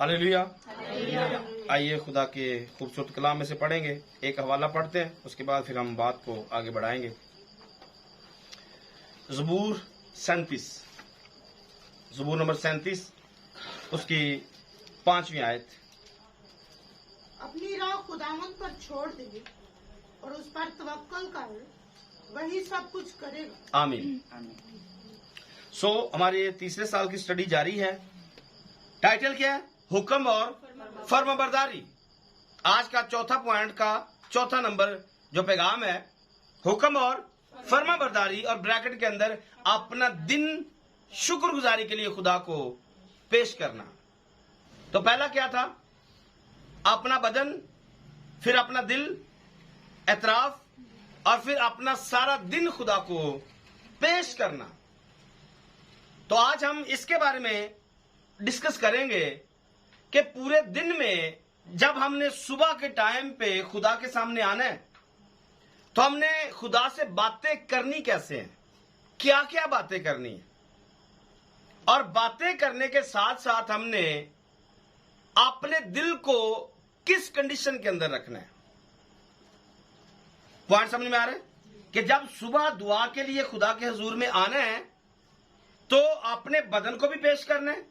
Hallelujah. आइए खुदा के खूबसूरत कलाम में से पढ़ेंगे, एक हवाला पढ़ते हैं, उसके बाद फिर हम बात को आगे बढ़ाएंगे। ज़बूर 37, ज़बूर नंबर 37, उसकी 5वीं आयत। अपनी राह खुदावंद पर छोड़ दे और उस पर तवक्कल कर, वही सब कुछ करेगा। आमीन। हमारे तीसरे साल की स्टडी जारी है। टाइटल क्या है? हुक्म और फर्माबरदारी। आज का चौथा पॉइंट का चौथा नंबर जो पैगाम है, हुक्म और फर्माबरदारी, और ब्रैकेट के अंदर अपना दिन शुक्रगुजारी के लिए खुदा को पेश करना। तो पहला क्या था? अपना बदन, फिर अपना दिल, एतराफ, और फिर अपना सारा दिन खुदा को पेश करना। तो आज हम इसके बारे में डिस्कस करेंगे कि पूरे दिन में जब हमने सुबह के टाइम पे खुदा के सामने आना है, तो हमने खुदा से बातें करनी कैसे हैं, क्या क्या बातें करनी है, और बातें करने के साथ साथ हमने अपने दिल को किस कंडीशन के अंदर रखना है। पॉइंट समझ में आ रहा है कि जब सुबह दुआ के लिए खुदा के हुजूर में आना है, तो अपने बदन को भी पेश करना है,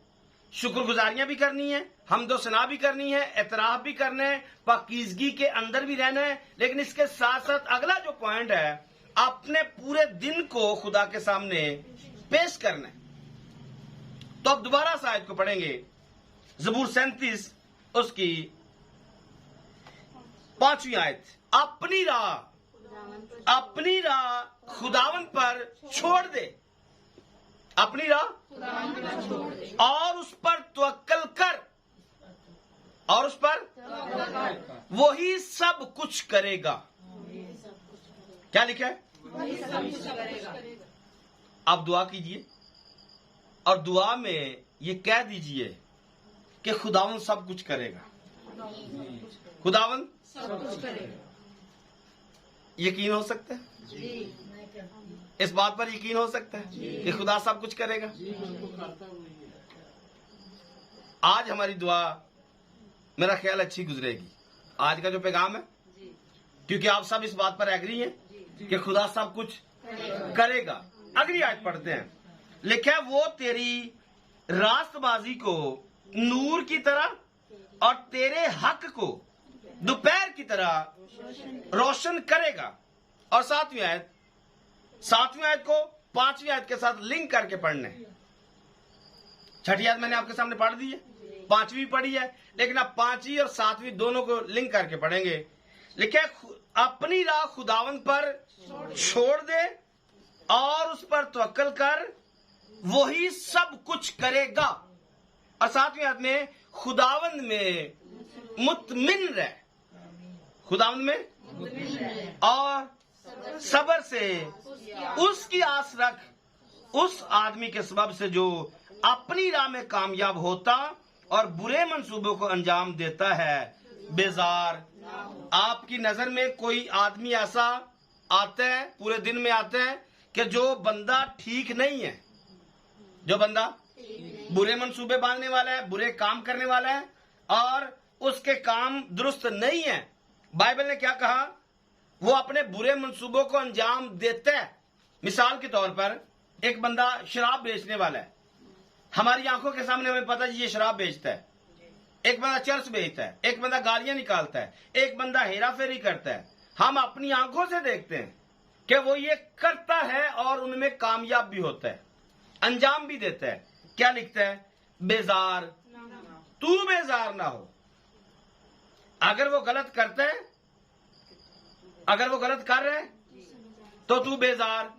शुक्रगुजारियां भी करनी है, हमदो सना भी करनी है, एतराफ भी करना है, पाकीज़गी के अंदर भी रहना है। लेकिन इसके साथ साथ अगला जो पॉइंट है, अपने पूरे दिन को खुदा के सामने पेश करना है। तो अब दोबारा इस आयत को पढ़ेंगे, ज़बूर 37 उसकी 5वीं आयत। अपनी राह खुदावन पर छोड़ दे, अपनी राह और उस पर तवक्कल कर, और उस पर वही सब कुछ करेगा। क्या लिखा है? आप दुआ कीजिए और दुआ में ये कह दीजिए कि खुदावन सब कुछ करेगा। खुदावन सब कुछ करेगा। यकीन हो सकता है जी? इस बात पर यकीन हो सकता है कि खुदा सब कुछ करेगा। आज हमारी दुआ मेरा ख्याल अच्छी गुजरेगी, आज का जो पैगाम है, क्योंकि आप सब इस बात पर एग्री हैं कि खुदा सब कुछ करेगा। अगली आयत पढ़ते हैं। लिखा है, वो तेरी रास्तबाजी को नूर की तरह और तेरे हक को दोपहर की तरह रोशन करेगा। और 7वीं आयत को 5वीं आयत के साथ लिंक करके पढ़ने। 6ठी आयत मैंने आपके सामने पढ़ दी है, 5वीं पढ़ी है, लेकिन अब 5वीं और 7वीं दोनों को लिंक करके पढ़ेंगे। लिखा है, अपनी राह खुदावंद पर छोड़ दे और उस पर तवक्कल कर, वही सब कुछ करेगा। और 7वीं आयत में खुदावंद में मुतमिन रह, खुदावंद में और सबर से उसकी आस रख, उस आदमी के सबब से जो अपनी राह में कामयाब होता और बुरे मंसूबों को अंजाम देता है, बेजार। आपकी नजर में कोई आदमी ऐसा आता है, पूरे दिन में आता है, कि जो बंदा ठीक नहीं है, जो बंदा बुरे मंसूबे बांधने वाला है, बुरे काम करने वाला है, और उसके काम दुरुस्त नहीं है। बाइबल ने क्या कहा? वो अपने बुरे मंसूबों को अंजाम देता है। मिसाल के तौर पर एक बंदा शराब बेचने वाला है, हमारी आंखों के सामने हमें पता है ये शराब बेचता है। एक बंदा चर्च बेचता है, एक बंदा गालियां निकालता है, एक बंदा हेरा फेरी करता है। हम अपनी आंखों से देखते हैं कि वो ये करता है और उनमें कामयाब भी होता है, अंजाम भी देता है। क्या लिखता है? बेजार, तू बेजार ना हो। अगर वो गलत करता है, अगर वो गलत कर रहे हैं, तो तू बेजार।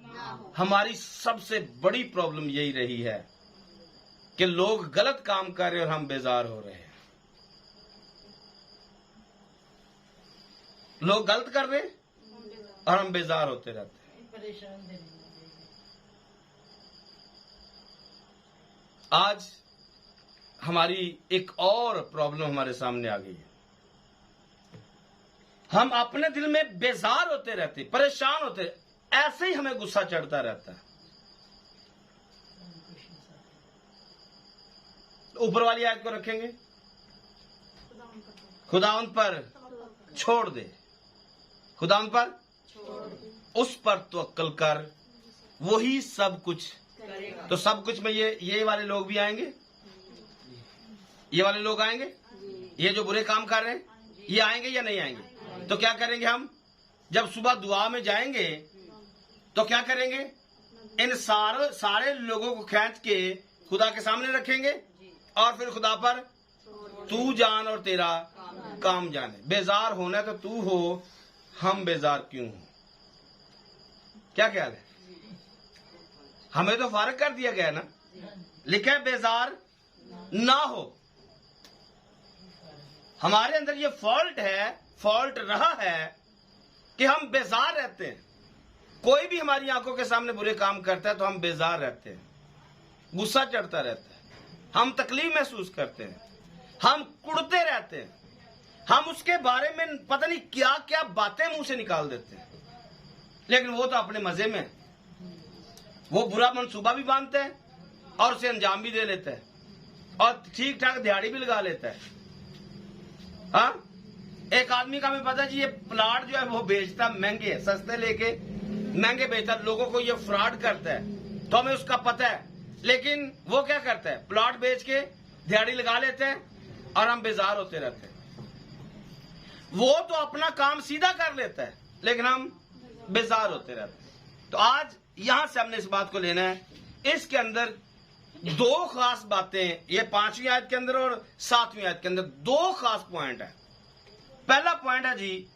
हमारी सबसे बड़ी प्रॉब्लम यही रही है कि लोग गलत काम कर रहे हैं और हम बेजार हो रहे हैं। लोग गलत कर रहे हैं और हम बेजार होते रहते हैं। आज हमारी एक और प्रॉब्लम हमारे सामने आ गई है। हम अपने दिल में बेजार होते रहते, परेशान होते, ऐसे ही हमें गुस्सा चढ़ता रहता है। ऊपर वाली आयत को रखेंगे, खुदावंद पर छोड़ दे, खुदावंद पर उस पर तवक्कल कर, वही सब कुछ। तो सब कुछ में ये वाले लोग भी आएंगे, ये वाले लोग आएंगे, ये जो बुरे काम कर रहे हैं ये आएंगे या नहीं आएंगे? तो क्या करेंगे हम? जब सुबह दुआ में जाएंगे तो क्या करेंगे? इन सारे लोगों को खींच के खुदा के सामने रखेंगे और फिर खुदा पर तू जान और तेरा काम जाने। बेजार होना तो तू हो, हम बेजार क्यों हो? क्या ख्याल है? हमें तो फारग कर दिया गया ना, लिखा है बेजार ना हो। हमारे अंदर ये फॉल्ट रहा है कि हम बेजार रहते हैं। कोई भी हमारी आंखों के सामने बुरे काम करता है तो हम बेजार रहते हैं, गुस्सा चढ़ता रहता है, हम तकलीफ महसूस करते हैं, हम कुड़ते रहते हैं, हम उसके बारे में पता नहीं क्या क्या बातें मुंह से निकाल देते हैं। लेकिन वो तो अपने मजे में, वो बुरा मंसूबा भी बांधते हैं और उसे अंजाम भी दे लेता है और ठीक ठाक दिहाड़ी भी लगा लेता है। हाँ, एक आदमी का हमें पता जी, ये प्लाट जो है वो बेचता महंगे, सस्ते लेके महंगे बेचता, लोगों को ये फ्रॉड करता है, तो हमें उसका पता है। लेकिन वो क्या करता है? प्लाट बेच के दिहाड़ी लगा लेते हैं और हम बेजार होते रहते हैं। वो तो अपना काम सीधा कर लेता है लेकिन हम बेजार होते रहते हैं। तो आज यहां से हमने इस बात को लेना है। इसके अंदर दो खास बातें, ये 5वीं आयत के अंदर और 7वीं आयत के अंदर दो खास पॉइंट है। पहला पॉइंट है जी,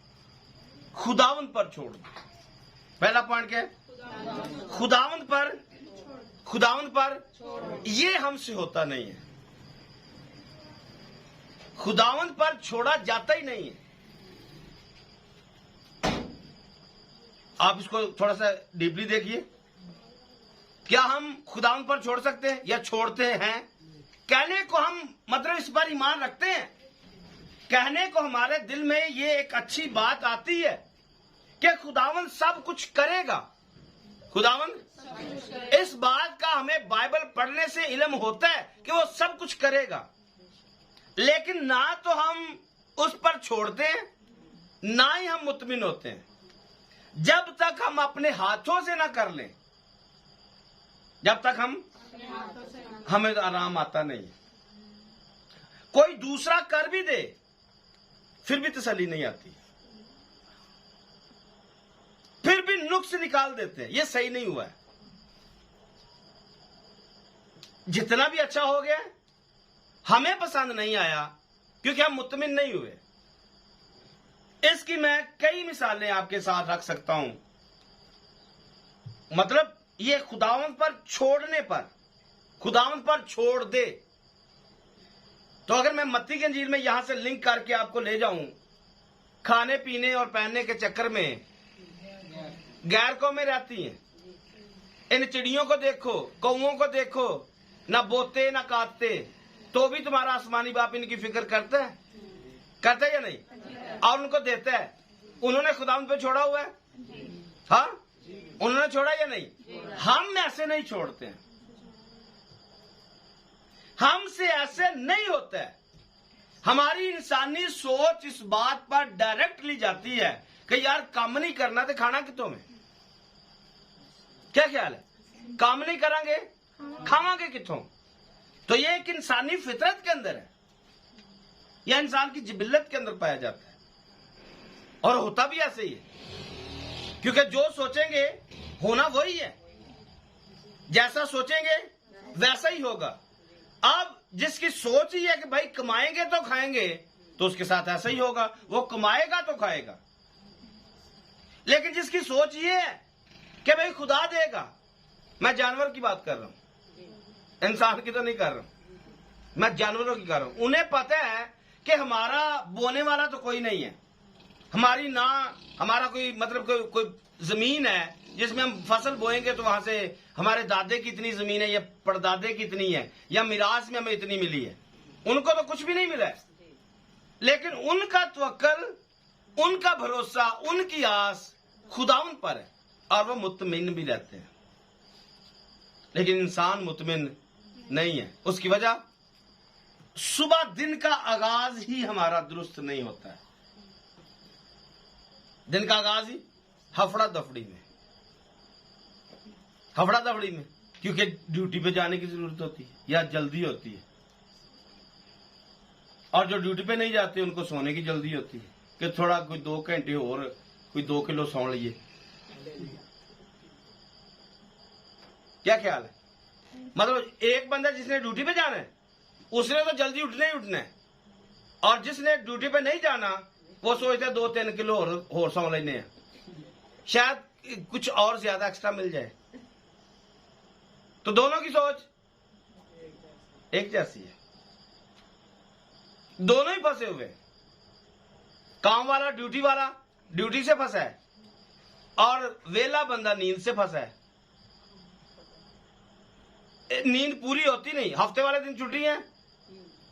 खुदावंद पर छोड़ दो। पहला पॉइंट क्या है? खुदावंद पर ये हमसे होता नहीं है, खुदावंद पर छोड़ा जाता ही नहीं है। आप इसको थोड़ा सा डीपली देखिए। क्या हम खुदावंद पर छोड़ सकते हैं या छोड़ते हैं? कहने को हम मतलब इस पर ईमान रखते हैं, कहने को हमारे दिल में ये एक अच्छी बात आती है कि खुदावंद सब कुछ करेगा। खुदावंद, इस बात का हमें बाइबल पढ़ने से इल्म होता है कि वो सब कुछ करेगा, लेकिन ना तो हम उस पर छोड़ते हैं ना ही हम मुतमिन होते हैं। जब तक हम अपने हाथों से ना कर लें, जब तक हमें आराम आता नहीं। कोई दूसरा कर भी दे फिर भी तसल्ली नहीं आती, फिर भी नुक्स निकाल देते हैं, ये सही नहीं हुआ है। जितना भी अच्छा हो गया हमें पसंद नहीं आया क्योंकि हम मुतमिन नहीं हुए। इसकी मैं कई मिसालें आपके साथ रख सकता हूं। मतलब ये खुदावंद पर छोड़ने पर, खुदावंद पर छोड़ दे। तो अगर मैं मत्ती की इंजील में यहां से लिंक करके आपको ले जाऊं, खाने पीने और पहनने के चक्कर में गैर कौमें रहती हैं। इन चिड़ियों को देखो, कौओं को देखो, ना बोते ना काटते, तो भी तुम्हारा आसमानी बाप इनकी फिक्र करता है या नहीं? और उनको देता है। उन्होंने खुदावंद पे छोड़ा हुआ है? हाँ, उन्होंने छोड़ा या नहीं? हम ऐसे नहीं छोड़ते हैं, हमसे ऐसे नहीं होता है। हमारी इंसानी सोच इस बात पर डायरेक्ट ली जाती है कि यार काम नहीं करना तो खाना कितों में। क्या ख्याल है? काम नहीं करेंगे खावांगे कितों? तो ये एक इंसानी फितरत के अंदर है, यह इंसान की जिबिल्लत के अंदर पाया जाता है और होता भी ऐसे ही है। क्योंकि जो सोचेंगे होना वही है, जैसा सोचेंगे वैसा ही होगा। अब जिसकी सोच ही है कि भाई कमाएंगे तो खाएंगे, तो उसके साथ ऐसा ही होगा, वो कमाएगा तो खाएगा। लेकिन जिसकी सोच ये है कि भाई खुदा देगा, मैं जानवर की बात कर रहा हूं, इंसान की तो नहीं कर रहा हूं, मैं जानवरों की कर रहा हूं। उन्हें पता है कि हमारा बोने वाला तो कोई नहीं है, हमारी ना हमारा कोई मतलब कोई जमीन है जिसमें हम फसल बोएंगे तो वहां से हमारे दादे की इतनी जमीन है या परदादे की इतनी है या मिरास में हमें इतनी मिली है। उनको तो कुछ भी नहीं मिला है, लेकिन उनका तवक्कल, उनका भरोसा, उनकी आस खुदाउन पर है और वो मुतमिन भी रहते हैं। लेकिन इंसान मुतमिन नहीं है। उसकी वजह सुबह दिन का आगाज ही हमारा दुरुस्त नहीं होता है। दिन का आगाज ही हफड़ा दफड़ी में, क्योंकि ड्यूटी पे जाने की जरूरत होती है या जल्दी होती है, और जो ड्यूटी पे नहीं जाते उनको सोने की जल्दी होती है कि थोड़ा कोई 2 घंटे और कोई 2 किलो सौ लिए। क्या ख्याल है? मतलब एक बंदा जिसने ड्यूटी पे जाना है उसने तो जल्दी उठना ही उठना है, और जिसने ड्यूटी पे नहीं जाना वो सोचते 2-3 किलो और सौ लेने हैं, शायद कुछ और ज्यादा एक्स्ट्रा मिल जाए। तो दोनों की सोच एक जैसी है, दोनों ही फंसे हुए। काम वाला ड्यूटी से फंसा है, और वेला बंदा नींद से फंसा है। नींद पूरी होती नहीं। हफ्ते वाले दिन छुट्टी है,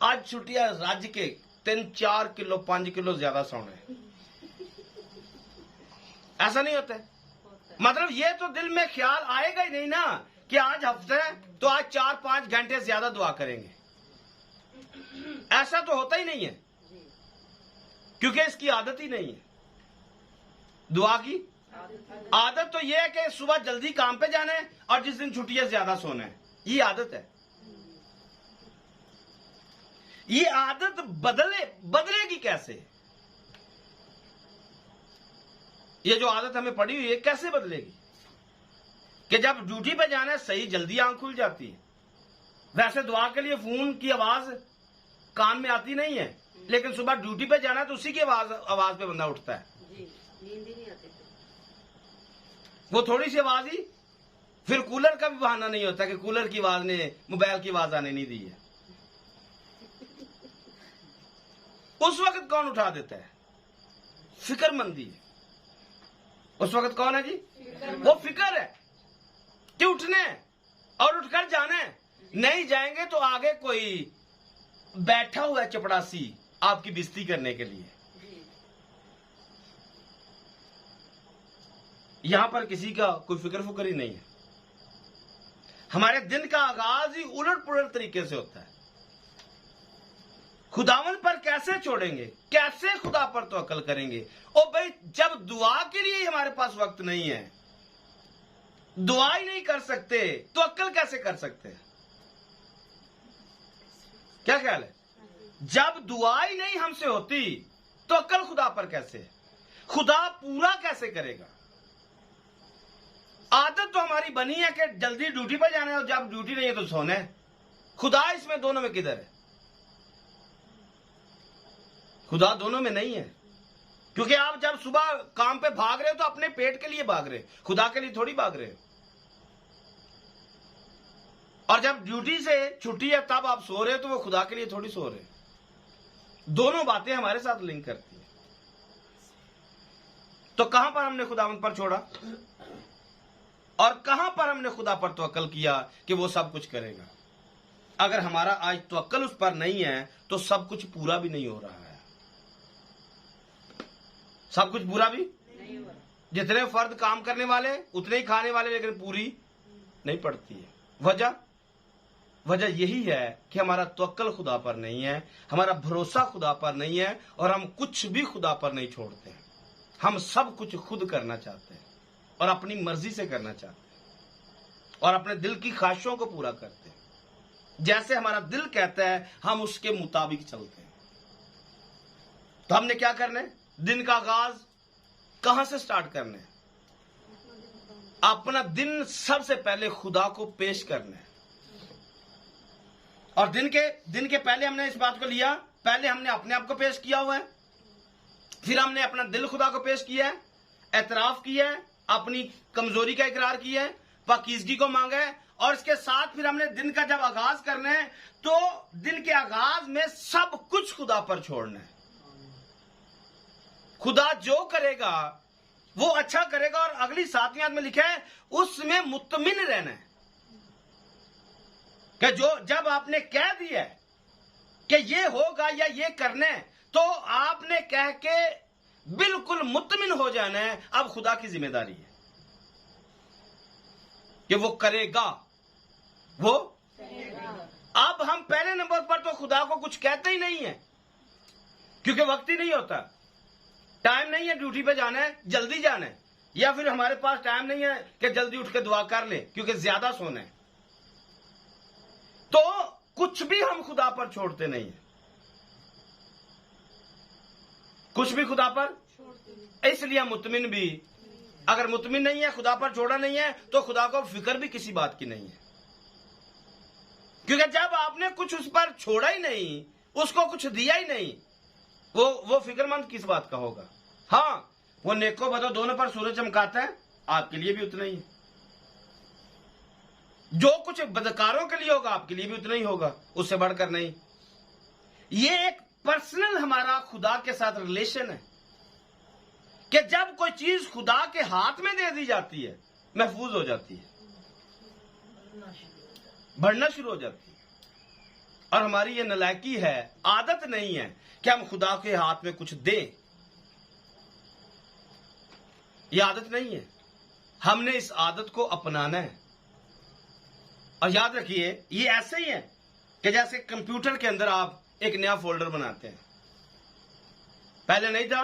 आज छुट्टी है राज्य के 3-4 किलो 5 किलो ज्यादा सोना है। ऐसा नहीं होता है। मतलब ये तो दिल में ख्याल आएगा ही नहीं ना कि आज हफ्ते है तो आज 4-5 घंटे ज्यादा दुआ करेंगे। ऐसा तो होता ही नहीं है, क्योंकि इसकी आदत ही नहीं है। दुआ की आदत तो यह है कि सुबह जल्दी काम पे जाना है और जिस दिन छुट्टी है ज्यादा सोना है। ये आदत है। ये आदत बदलेगी कैसे? ये जो आदत हमें पड़ी हुई है कैसे बदलेगी? कि जब ड्यूटी पे जाना है सही जल्दी आंख खुल जाती है। वैसे दुआ के लिए फोन की आवाज कान में आती नहीं है, लेकिन सुबह ड्यूटी पे जाना है तो उसी की आवाज पे बंदा उठता है। नींद ही नहीं आती। वो थोड़ी सी आवाज ही, फिर कूलर का भी बहाना नहीं होता कि कूलर की आवाज ने मोबाइल की आवाज आने नहीं दी है। उस वक्त कौन उठा देता है? फिक्रमंदी है। उस वक्त कौन है जी? वो फिक्र है कि उठने और उठकर जाने। नहीं जाएंगे तो आगे कोई बैठा हुआ है चपड़ासी आपकी बेइज्जती करने के लिए। यहां पर किसी का कोई फिक्र ही नहीं है। हमारे दिन का आगाज ही उलट पुलट तरीके से होता है। खुदावन पर कैसे छोड़ेंगे? कैसे खुदा पर तवक्कल करेंगे? ओ भाई, जब दुआ के लिए हमारे पास वक्त नहीं है, दुआ ही नहीं कर सकते, तवक्कल कैसे कर सकते? क्या ख्याल है? जब दुआ ही नहीं हमसे होती तो तवक्कल खुदा पर कैसे? खुदा पूरा कैसे करेगा? आदत तो हमारी बनी है कि जल्दी ड्यूटी पर जाना है और जब ड्यूटी नहीं है तो सोना है। खुदा इसमें दोनों में किधर है? खुदा दोनों में नहीं है, क्योंकि आप जब सुबह काम पे भाग रहे हो तो अपने पेट के लिए भाग रहे हो, खुदा के लिए थोड़ी भाग रहे हो। और जब ड्यूटी से छुट्टी है तब आप सो रहे हो तो वो खुदा के लिए थोड़ी सो रहे हो। दोनों बातें हमारे साथ लिंक करती है। तो कहां पर हमने खुदावंद पर छोड़ा और कहां पर हमने खुदा पर तवक्कल किया कि वो सब कुछ करेगा? अगर हमारा आज तवक्कल उस पर नहीं है तो सब कुछ पूरा भी नहीं हो रहा है। सब कुछ पूरा भी नहीं हो रहा। जितने फर्द काम करने वाले उतने ही खाने वाले, लेकिन पूरी नहीं पड़ती है। वजह यही है कि हमारा तवक्कल खुदा पर नहीं है, हमारा भरोसा खुदा पर नहीं है, और हम कुछ भी खुदा पर नहीं छोड़ते हैं। हम सब कुछ खुद करना चाहते हैं और अपनी मर्जी से करना चाहते हैं और अपने दिल की ख्वाहिशों को पूरा करते हैं। जैसे हमारा दिल कहता है हम उसके मुताबिक चलते हैं। तो हमने क्या करना है? दिन का आगाज कहां से स्टार्ट करना है? अपना दिन सबसे पहले खुदा को पेश करना है। और दिन के पहले हमने इस बात को लिया, पहले हमने अपने आप को पेश किया हुआ है, फिर हमने अपना दिल खुदा को पेश किया है, एतराफ किया है, अपनी कमजोरी का इकरार किया है, पाकीज़गी को मांगा है, और इसके साथ फिर हमने दिन का जब आगाज करना है तो दिन के आगाज में सब कुछ खुदा पर छोड़ना है। खुदा जो करेगा वो अच्छा करेगा, और अगली 7वीं आयत में लिखा है उसमें मुतमिन रहना है कि जो जब आपने कह दिया है कि ये होगा या ये करना है तो आपने कह के बिल्कुल मुतमिन हो जाना है। अब खुदा की जिम्मेदारी है कि वो करेगा, वो अब हम पहले नंबर पर तो खुदा को कुछ कहते ही नहीं है, क्योंकि वक्त ही नहीं होता, टाइम नहीं है, ड्यूटी पे जाना है, जल्दी जाना है, या फिर हमारे पास टाइम नहीं है कि जल्दी उठ के दुआ कर ले क्योंकि ज्यादा सोना है। तो कुछ भी हम खुदा पर छोड़ते नहीं है, कुछ भी खुदा पर। इसलिए मुतमिन भी, अगर मुतमिन नहीं है, खुदा पर छोड़ा नहीं है, तो खुदा को फिक्र भी किसी बात की नहीं है, क्योंकि जब आपने कुछ उस पर छोड़ा ही नहीं, उसको कुछ दिया ही नहीं, वो फिक्रमंद किस बात का होगा। हाँ, वो नेको बदो दोनों पर सूरज चमकाता है, आपके लिए भी उतना ही है। जो कुछ बदकारों के लिए होगा आपके लिए भी उतना ही होगा, उससे बढ़कर नहीं। ये एक पर्सनल हमारा खुदा के साथ रिलेशन है कि जब कोई चीज खुदा के हाथ में दे दी जाती है, महफूज हो जाती है, बढ़ना शुरू हो जाती है। और हमारी ये नालायकी है, आदत नहीं है कि हम खुदा के हाथ में कुछ दें, ये आदत नहीं है। हमने इस आदत को अपनाना है। और याद रखिए, ये ऐसे ही है कि जैसे कंप्यूटर के अंदर आप एक नया फोल्डर बनाते हैं। पहले नहीं था,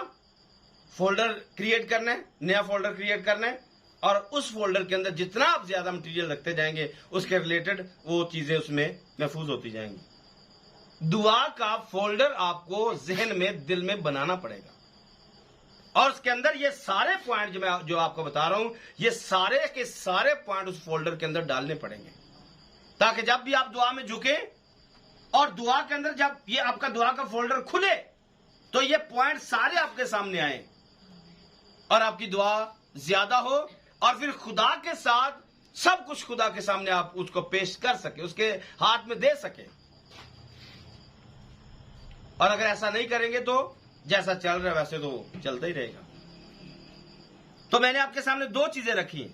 फोल्डर क्रिएट करना है, नया फोल्डर क्रिएट करना है, और उस फोल्डर के अंदर जितना आप ज्यादा मटेरियल रखते जाएंगे, उसके रिलेटेड वो चीजें उसमें महफूज होती जाएंगी। दुआ का फोल्डर आपको जहन में, दिल में बनाना पड़ेगा, और उसके अंदर ये सारे पॉइंट जो आपको बता रहा हूं, ये सारे के सारे पॉइंट उस फोल्डर के अंदर डालने पड़ेंगे, ताकि जब भी आप दुआ में झुके और दुआ के अंदर जब ये आपका दुआ का फोल्डर खुले, तो ये पॉइंट सारे आपके सामने आए और आपकी दुआ ज्यादा हो, और फिर खुदा के साथ सब कुछ खुदा के सामने आप उसको पेश कर सके, उसके हाथ में दे सके। और अगर ऐसा नहीं करेंगे तो जैसा चल रहा है वैसे तो चलता ही रहेगा। तो मैंने आपके सामने दो चीजें रखी,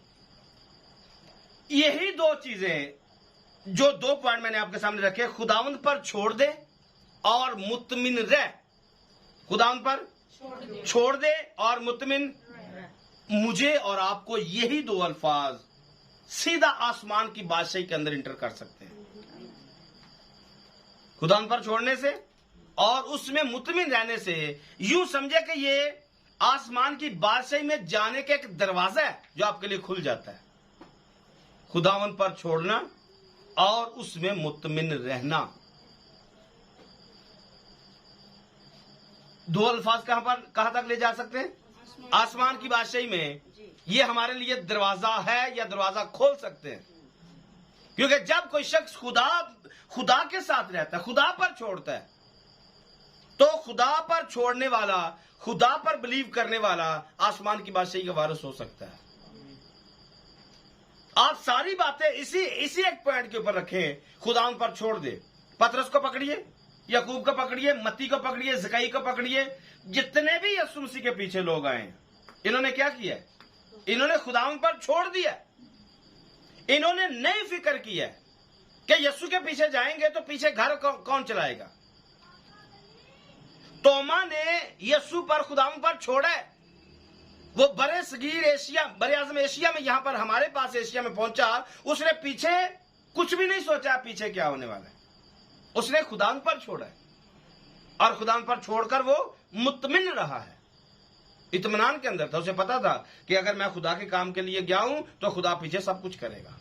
यही दो चीजें, जो दो पॉइंट मैंने आपके सामने रखे, खुदावंद पर छोड़ दे और मुतमिन रह। खुदावंद पर छोड़ दे और मुतमिन। मुझे और आपको यही दो अल्फाज सीधा आसमान की बादशाही के अंदर इंटर कर सकते हैं, खुदावंद पर छोड़ने से और उसमें मुतमिन रहने से। यूं समझे कि ये आसमान की बादशाही में जाने का एक दरवाजा है जो आपके लिए खुल जाता है। खुदावंद पर छोड़ना और उसमें मुतमिन रहना। दो अल्फाज कहां तक ले जा सकते हैं? आसमान की बादशाही में। ये हमारे लिए दरवाजा है, या दरवाजा खोल सकते हैं, क्योंकि जब कोई शख्स खुदा के साथ रहता है, खुदा पर छोड़ता है, तो खुदा पर छोड़ने वाला, खुदा पर बिलीव करने वाला आसमान की बादशाही का वारिस हो सकता है। आप सारी बातें इसी एक पॉइंट के ऊपर रखें, खुदा पर छोड़ दे। पतरस को पकड़िए, याकूब को पकड़िए, मत्ती को पकड़िए, ज़कई को पकड़िए, जितने भी यीशु मसीह के पीछे लोग आए, इन्होंने क्या किया? इन्होंने खुदा पर छोड़ दिया। इन्होंने नहीं फिक्र किया कि यीशु के पीछे जाएंगे तो पीछे घर कौन चलाएगा। तोमा ने यीशु पर, खुदा पर छोड़ा। वो बड़े सगीर एशिया, बड़े आजम एशिया में, यहां पर हमारे पास एशिया में पहुंचा, उसने पीछे कुछ भी नहीं सोचा पीछे क्या होने वाला है। उसने खुदा पर छोड़ा है, और खुदा पर छोड़कर वो मुतमिन रहा है, इत्मीनान के अंदर था। उसे पता था कि अगर मैं खुदा के काम के लिए गया हूं तो खुदा पीछे सब कुछ करेगा।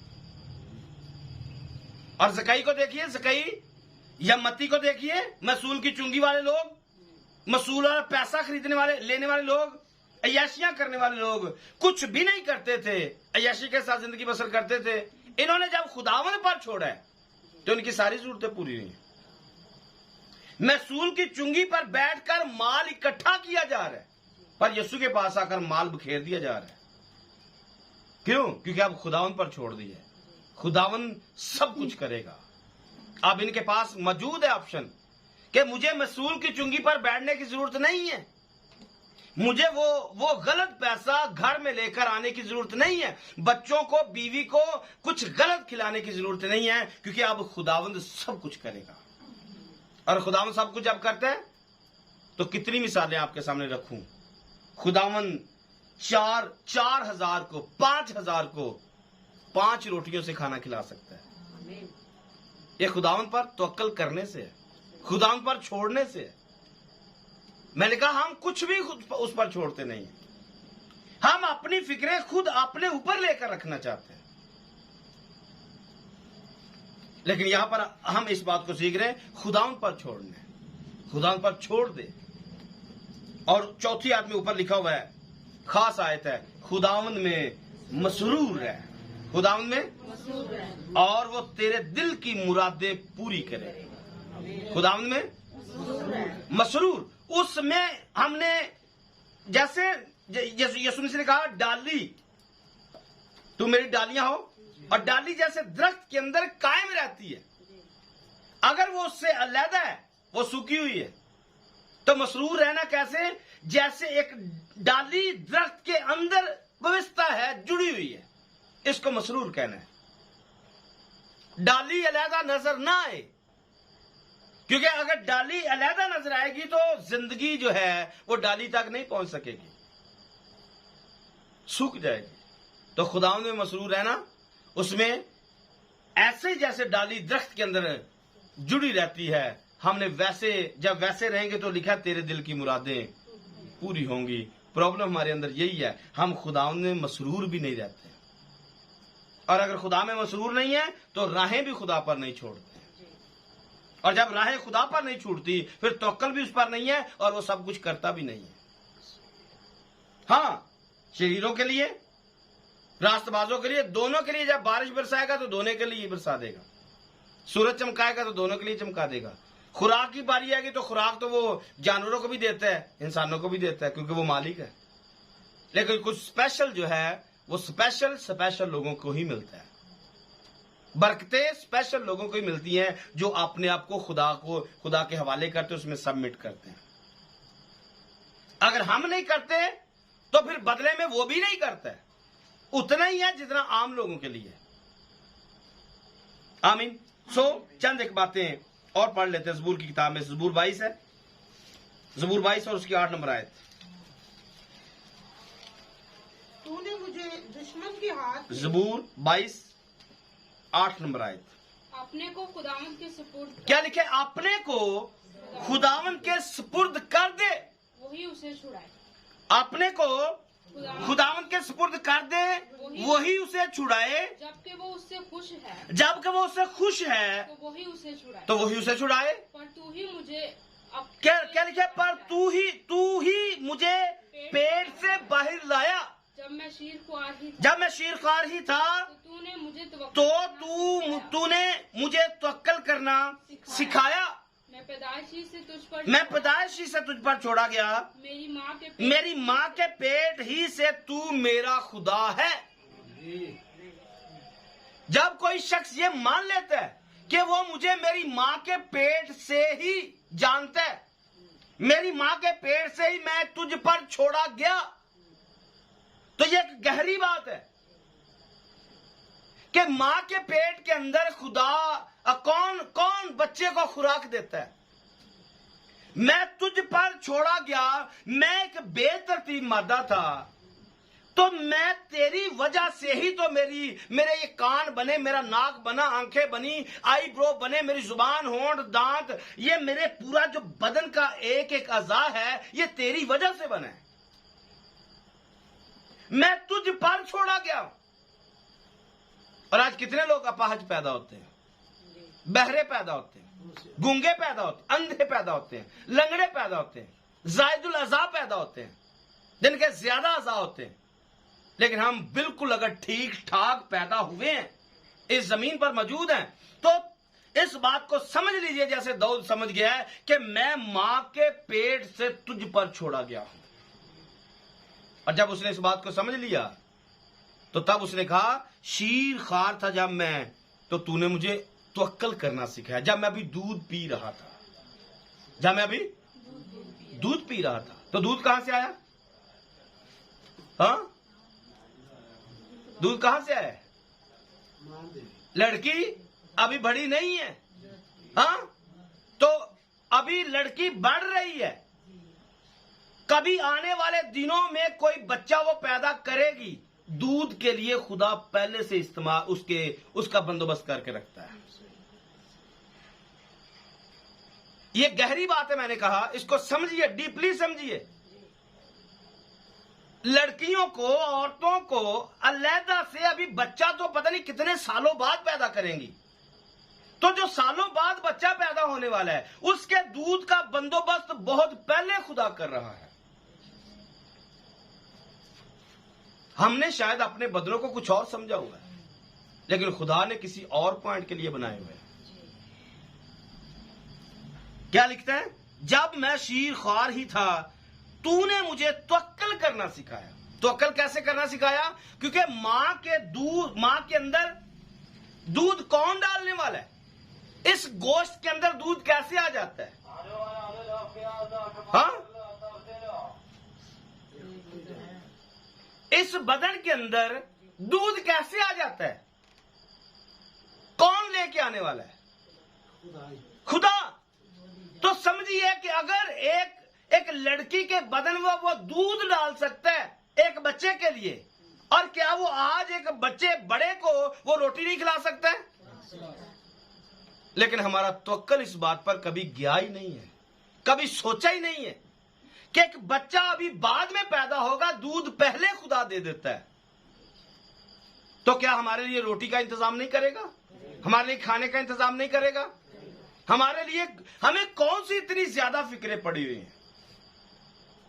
और ज़कई को देखिए, ज़कई या मत्ती को देखिए, मसूल की चुंगी वाले लोग, मसूल वाला पैसा खरीदने वाले, लेने वाले लोग, अय्याशियां करने वाले लोग, कुछ भी नहीं करते थे, अय्याशी के साथ जिंदगी बसर करते थे। इन्होंने जब खुदावंद पर छोड़ा है तो इनकी सारी जरूरतें पूरी हुई। मसूल की चुंगी पर बैठकर माल इकट्ठा किया जा रहा है, पर यीशु के पास आकर माल बिखेर दिया जा रहा है। क्यों? क्योंकि अब खुदावंद पर छोड़ दिया। खुदावंद सब कुछ करेगा। अब इनके पास मौजूद है ऑप्शन कि मुझे मसूल की चुंगी पर बैठने की जरूरत नहीं है, मुझे वो गलत पैसा घर में लेकर आने की जरूरत नहीं है, बच्चों को, बीवी को कुछ गलत खिलाने की जरूरत नहीं है, क्योंकि अब खुदावंद सब कुछ करेगा। और खुदावंद सब कुछ अब करता है तो कितनी मिसालें आपके सामने रखूं। खुदावंद 4,000 को, 5,000 को 5 रोटियों से खाना खिला सकता है। ये खुदावंद पर तवक्कल करने से है, खुदावंद पर छोड़ने से है। मैंने कहा हम कुछ भी उस पर छोड़ते नहीं हैं। हम अपनी फिक्रें खुद अपने ऊपर लेकर रखना चाहते हैं। लेकिन यहां पर हम इस बात को सीख रहे हैं, खुदावंद पर छोड़ने, खुदावंद पर छोड़ दे। और चौथी आयत में ऊपर लिखा हुआ है, खास आयत है, खुदावंद में मसरूर है, खुदावंद में, और वो तेरे दिल की मुरादें पूरी करे। खुदावंद में मसरूर, उसमें हमने जैसे यीशु मसीह ने कहा, डाली तू मेरी डालियां हो, और डाली जैसे दरख्त के अंदर कायम रहती है, अगर वो उससे अलहदा है, वो सूखी हुई है, तो मसरूर रहना कैसे? जैसे एक डाली दरख्त के अंदर व्यवस्था है, जुड़ी हुई है, इसको मसरूर कहना है। डाली अलहदा नजर ना आए, क्योंकि अगर डाली अलहदा नजर आएगी तो जिंदगी जो है वो डाली तक नहीं पहुंच सकेगी, सूख जाएगी। तो खुदावंद में मसरूर रहना, उसमें ऐसे जैसे डाली दरख्त के अंदर जुड़ी रहती है, हमने वैसे, जब वैसे रहेंगे तो लिखा तेरे दिल की मुरादें पूरी होंगी। प्रॉब्लम हमारे अंदर यही है, हम खुदावंद में मसरूर भी नहीं रहते, और अगर खुदा में मसरूर नहीं है तो राहें भी खुदा पर नहीं छोड़ते, और जब राहें खुदा पर नहीं छूटती फिर तवक्कल भी उस पर नहीं है, और वो सब कुछ करता भी नहीं है। हाँ, शरीरों के लिए, रास्तबाजों के लिए, दोनों के लिए, जब बारिश बरसाएगा तो दोनों के लिए बरसा देगा, सूरज चमकाएगा तो दोनों के लिए चमका देगा। खुराक की बारी आएगी तो खुराक तो वो जानवरों को भी देता है, इंसानों को भी देता है, क्योंकि वो मालिक है। लेकिन कुछ स्पेशल जो है वो स्पेशल लोगों को ही मिलता है। बरकतें स्पेशल लोगों को ही मिलती हैं, जो अपने आप को खुदा के हवाले करते, उसमें सबमिट करते हैं। अगर हम नहीं करते तो फिर बदले में वो भी नहीं करता है, उतना ही है जितना आम लोगों के लिए। आमीन। चंद एक बातें और पढ़ लेते हैं ज़बूर की किताब में। ज़बूर 22 है, ज़बूर 22 और उसकी 8 नंबर आयत। तूने मुझे दुश्मन के हाथ, ज़बूर 22 8 नंबर आयत। अपने को खुदावंद के सुपुर्द, क्या लिखे? अपने को खुदावंद के सुपुर्द कर दे, वही उसे छुड़ाए। अपने को खुदावंद के सुपुर्द कर दे, वही उसे छुड़ाए। जबकि वो उससे खुश है, जबकि वो उससे खुश है तो वही उसे छुड़ाए। तो वही उसे छुड़ाए। पर तू ही मुझे क्या लिखे? पर तू ही मुझे पेट से बाहर लाया, जब मैं शीरख्वार ही था, तो तूने मुझे तूने मुझे तवक्कल करना सिखाया। मैं पैदाइशी से तुझ पर छोड़ा गया, मेरी माँ के पेट ही से तू मेरा खुदा है। जब कोई शख्स ये मान लेता है कि वो मुझे मेरी माँ के पेट से ही जानता है, मेरी माँ के पेट से ही मैं तुझ पर छोड़ा गया, तो ये एक गहरी बात है कि माँ के पेट के अंदर खुदा कौन बच्चे को खुराक देता है। मैं तुझ पर छोड़ा गया, मैं एक बेतरतीब मादा था, तो मैं तेरी वजह से ही तो मेरे ये कान बने, मेरा नाक बना, आंखें बनी, आईब्रो बने, मेरी जुबान, होंठ, दांत, ये मेरे पूरा जो बदन का एक एक अज़ा है, ये तेरी वजह से बना है। मैं तुझ पर छोड़ा गया। और आज कितने लोग अपाहज पैदा होते हैं, बहरे पैदा होते हैं, गूंगे पैदा होते हैं, अंधे पैदा होते हैं, लंगड़े पैदा होते हैं, जायदुल अज़ा पैदा होते हैं, जिनके ज्यादा अज़ा होते हैं। लेकिन हम बिल्कुल अगर ठीक ठाक पैदा हुए हैं, इस जमीन पर मौजूद हैं, तो इस बात को समझ लीजिए जैसे दाऊद समझ गया है कि मैं मां के पेट से तुझ पर छोड़ा गया हूं। और जब उसने इस बात को समझ लिया तो तब उसने कहा, शीर खार था जब मैं, तो तूने मुझे तवक्कल करना सिखाया। जब मैं अभी दूध पी रहा था, तो दूध कहां से आया? हाँ, दूध कहां से आया? लड़की अभी बड़ी नहीं है, हाँ, तो अभी लड़की बढ़ रही है। कभी आने वाले दिनों में कोई बच्चा वो पैदा करेगी, दूध के लिए खुदा पहले से उसका बंदोबस्त करके रखता है। ये गहरी बात है, मैंने कहा इसको समझिए, डीपली समझिए। लड़कियों को, औरतों को अलहदा से अभी बच्चा तो पता नहीं कितने सालों बाद पैदा करेंगी, तो जो सालों बाद बच्चा पैदा होने वाला है उसके दूध का बंदोबस्त बहुत पहले खुदा कर रहा है। हमने शायद अपने बदलों को कुछ और समझा हुआ है, लेकिन खुदा ने किसी और पॉइंट के लिए बनाए हुए हैं। क्या लिखता है? जब मैं शीर ख्वार ही था तूने मुझे तवक्कल करना सिखाया। तवक्कल कैसे करना सिखाया? क्योंकि मां के अंदर दूध कौन डालने वाला है? इस गोश्त के अंदर दूध कैसे आ जाता है? हाँ, इस बदन के अंदर दूध कैसे आ जाता है? कौन लेके आने वाला है? खुदा। तो समझिए कि अगर एक लड़की के बदन में वो दूध डाल सकता है एक बच्चे के लिए, और क्या वो आज एक बच्चे बड़े को वो रोटी नहीं खिला सकता है? लेकिन हमारा तवक्कल इस बात पर कभी गया ही नहीं है, कभी सोचा ही नहीं है कि एक बच्चा अभी बाद में पैदा होगा, दूध पहले खुदा दे देता है। तो क्या हमारे लिए रोटी का इंतजाम नहीं करेगा? हमारे लिए खाने का इंतजाम नहीं करेगा? हमारे लिए हमें कौन सी इतनी ज्यादा फिक्रें पड़ी हुई हैं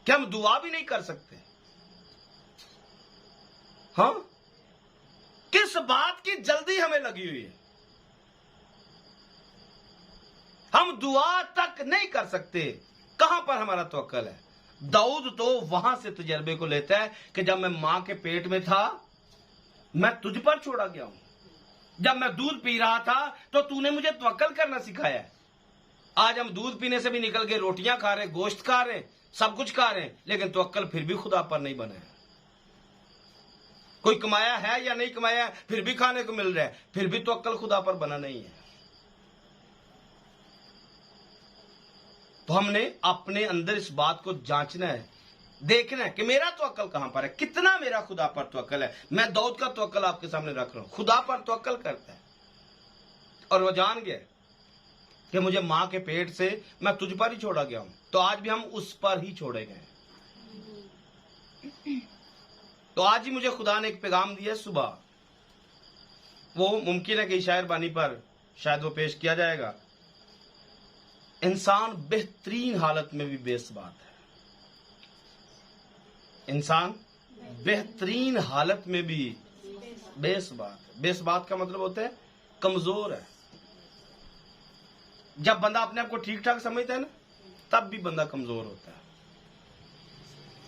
कि हम दुआ भी नहीं कर सकते? हाँ, किस बात की जल्दी हमें लगी हुई है? हम दुआ तक नहीं कर सकते। कहां पर हमारा तवक्कल है? दाऊद तो वहां से तजर्बे को लेता है कि जब मैं मां के पेट में था मैं तुझ पर छोड़ा गया हूं, जब मैं दूध पी रहा था तो तूने मुझे तवक्कल करना सिखाया है। आज हम दूध पीने से भी निकल के रोटियां खा रहे, गोश्त खा रहे, सब कुछ खा रहे हैं, लेकिन तवक्कल फिर भी खुदा पर नहीं बना है। कोई कमाया है या नहीं कमाया है, फिर भी खाने को मिल रहा है, फिर भी तवक्कल खुदा पर बना नहीं है। तो हमने अपने अंदर इस बात को जांचना है, देखना है कि मेरा तवक्कल कहां पर है, कितना मेरा खुदा पर तवक्कल है। मैं दाऊद का तवक्कल आपके सामने रख रहा हूं। खुदा पर तवक्कल करता है और वो जान गया कि मुझे मां के पेट से मैं तुझ पर ही छोड़ा गया हूं, तो आज भी हम उस पर ही छोड़े गए। तो आज ही मुझे खुदा ने एक पैगाम दिया सुबह, वो मुमकिन है कि शायर बानी पर शायद वो पेश किया जाएगा। इंसान बेहतरीन हालत में भी बेसबात है। इंसान बेहतरीन हालत में भी बेसबात है। बेसबात का मतलब होता है कमजोर है। जब बंदा अपने आप को ठीक ठाक समझता है ना, तब भी बंदा कमजोर होता है।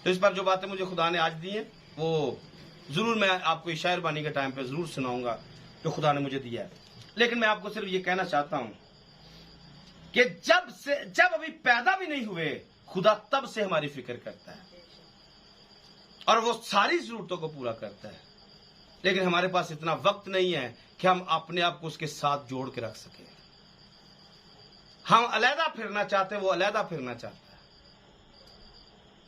तो इस पर जो बातें मुझे खुदा ने आज दी हैं वो जरूर मैं आपको शायर बानी के टाइम पे जरूर सुनाऊंगा जो खुदा ने मुझे दिया है। लेकिन मैं आपको सिर्फ ये कहना चाहता हूं कि जब अभी पैदा भी नहीं हुए खुदा तब से हमारी फिक्र करता है और वो सारी जरूरतों को पूरा करता है। लेकिन हमारे पास इतना वक्त नहीं है कि हम अपने आप को उसके साथ जोड़ के रख सके। हम अलहदा फिरना चाहते हैं, वो अलहदा फिरना चाहता है।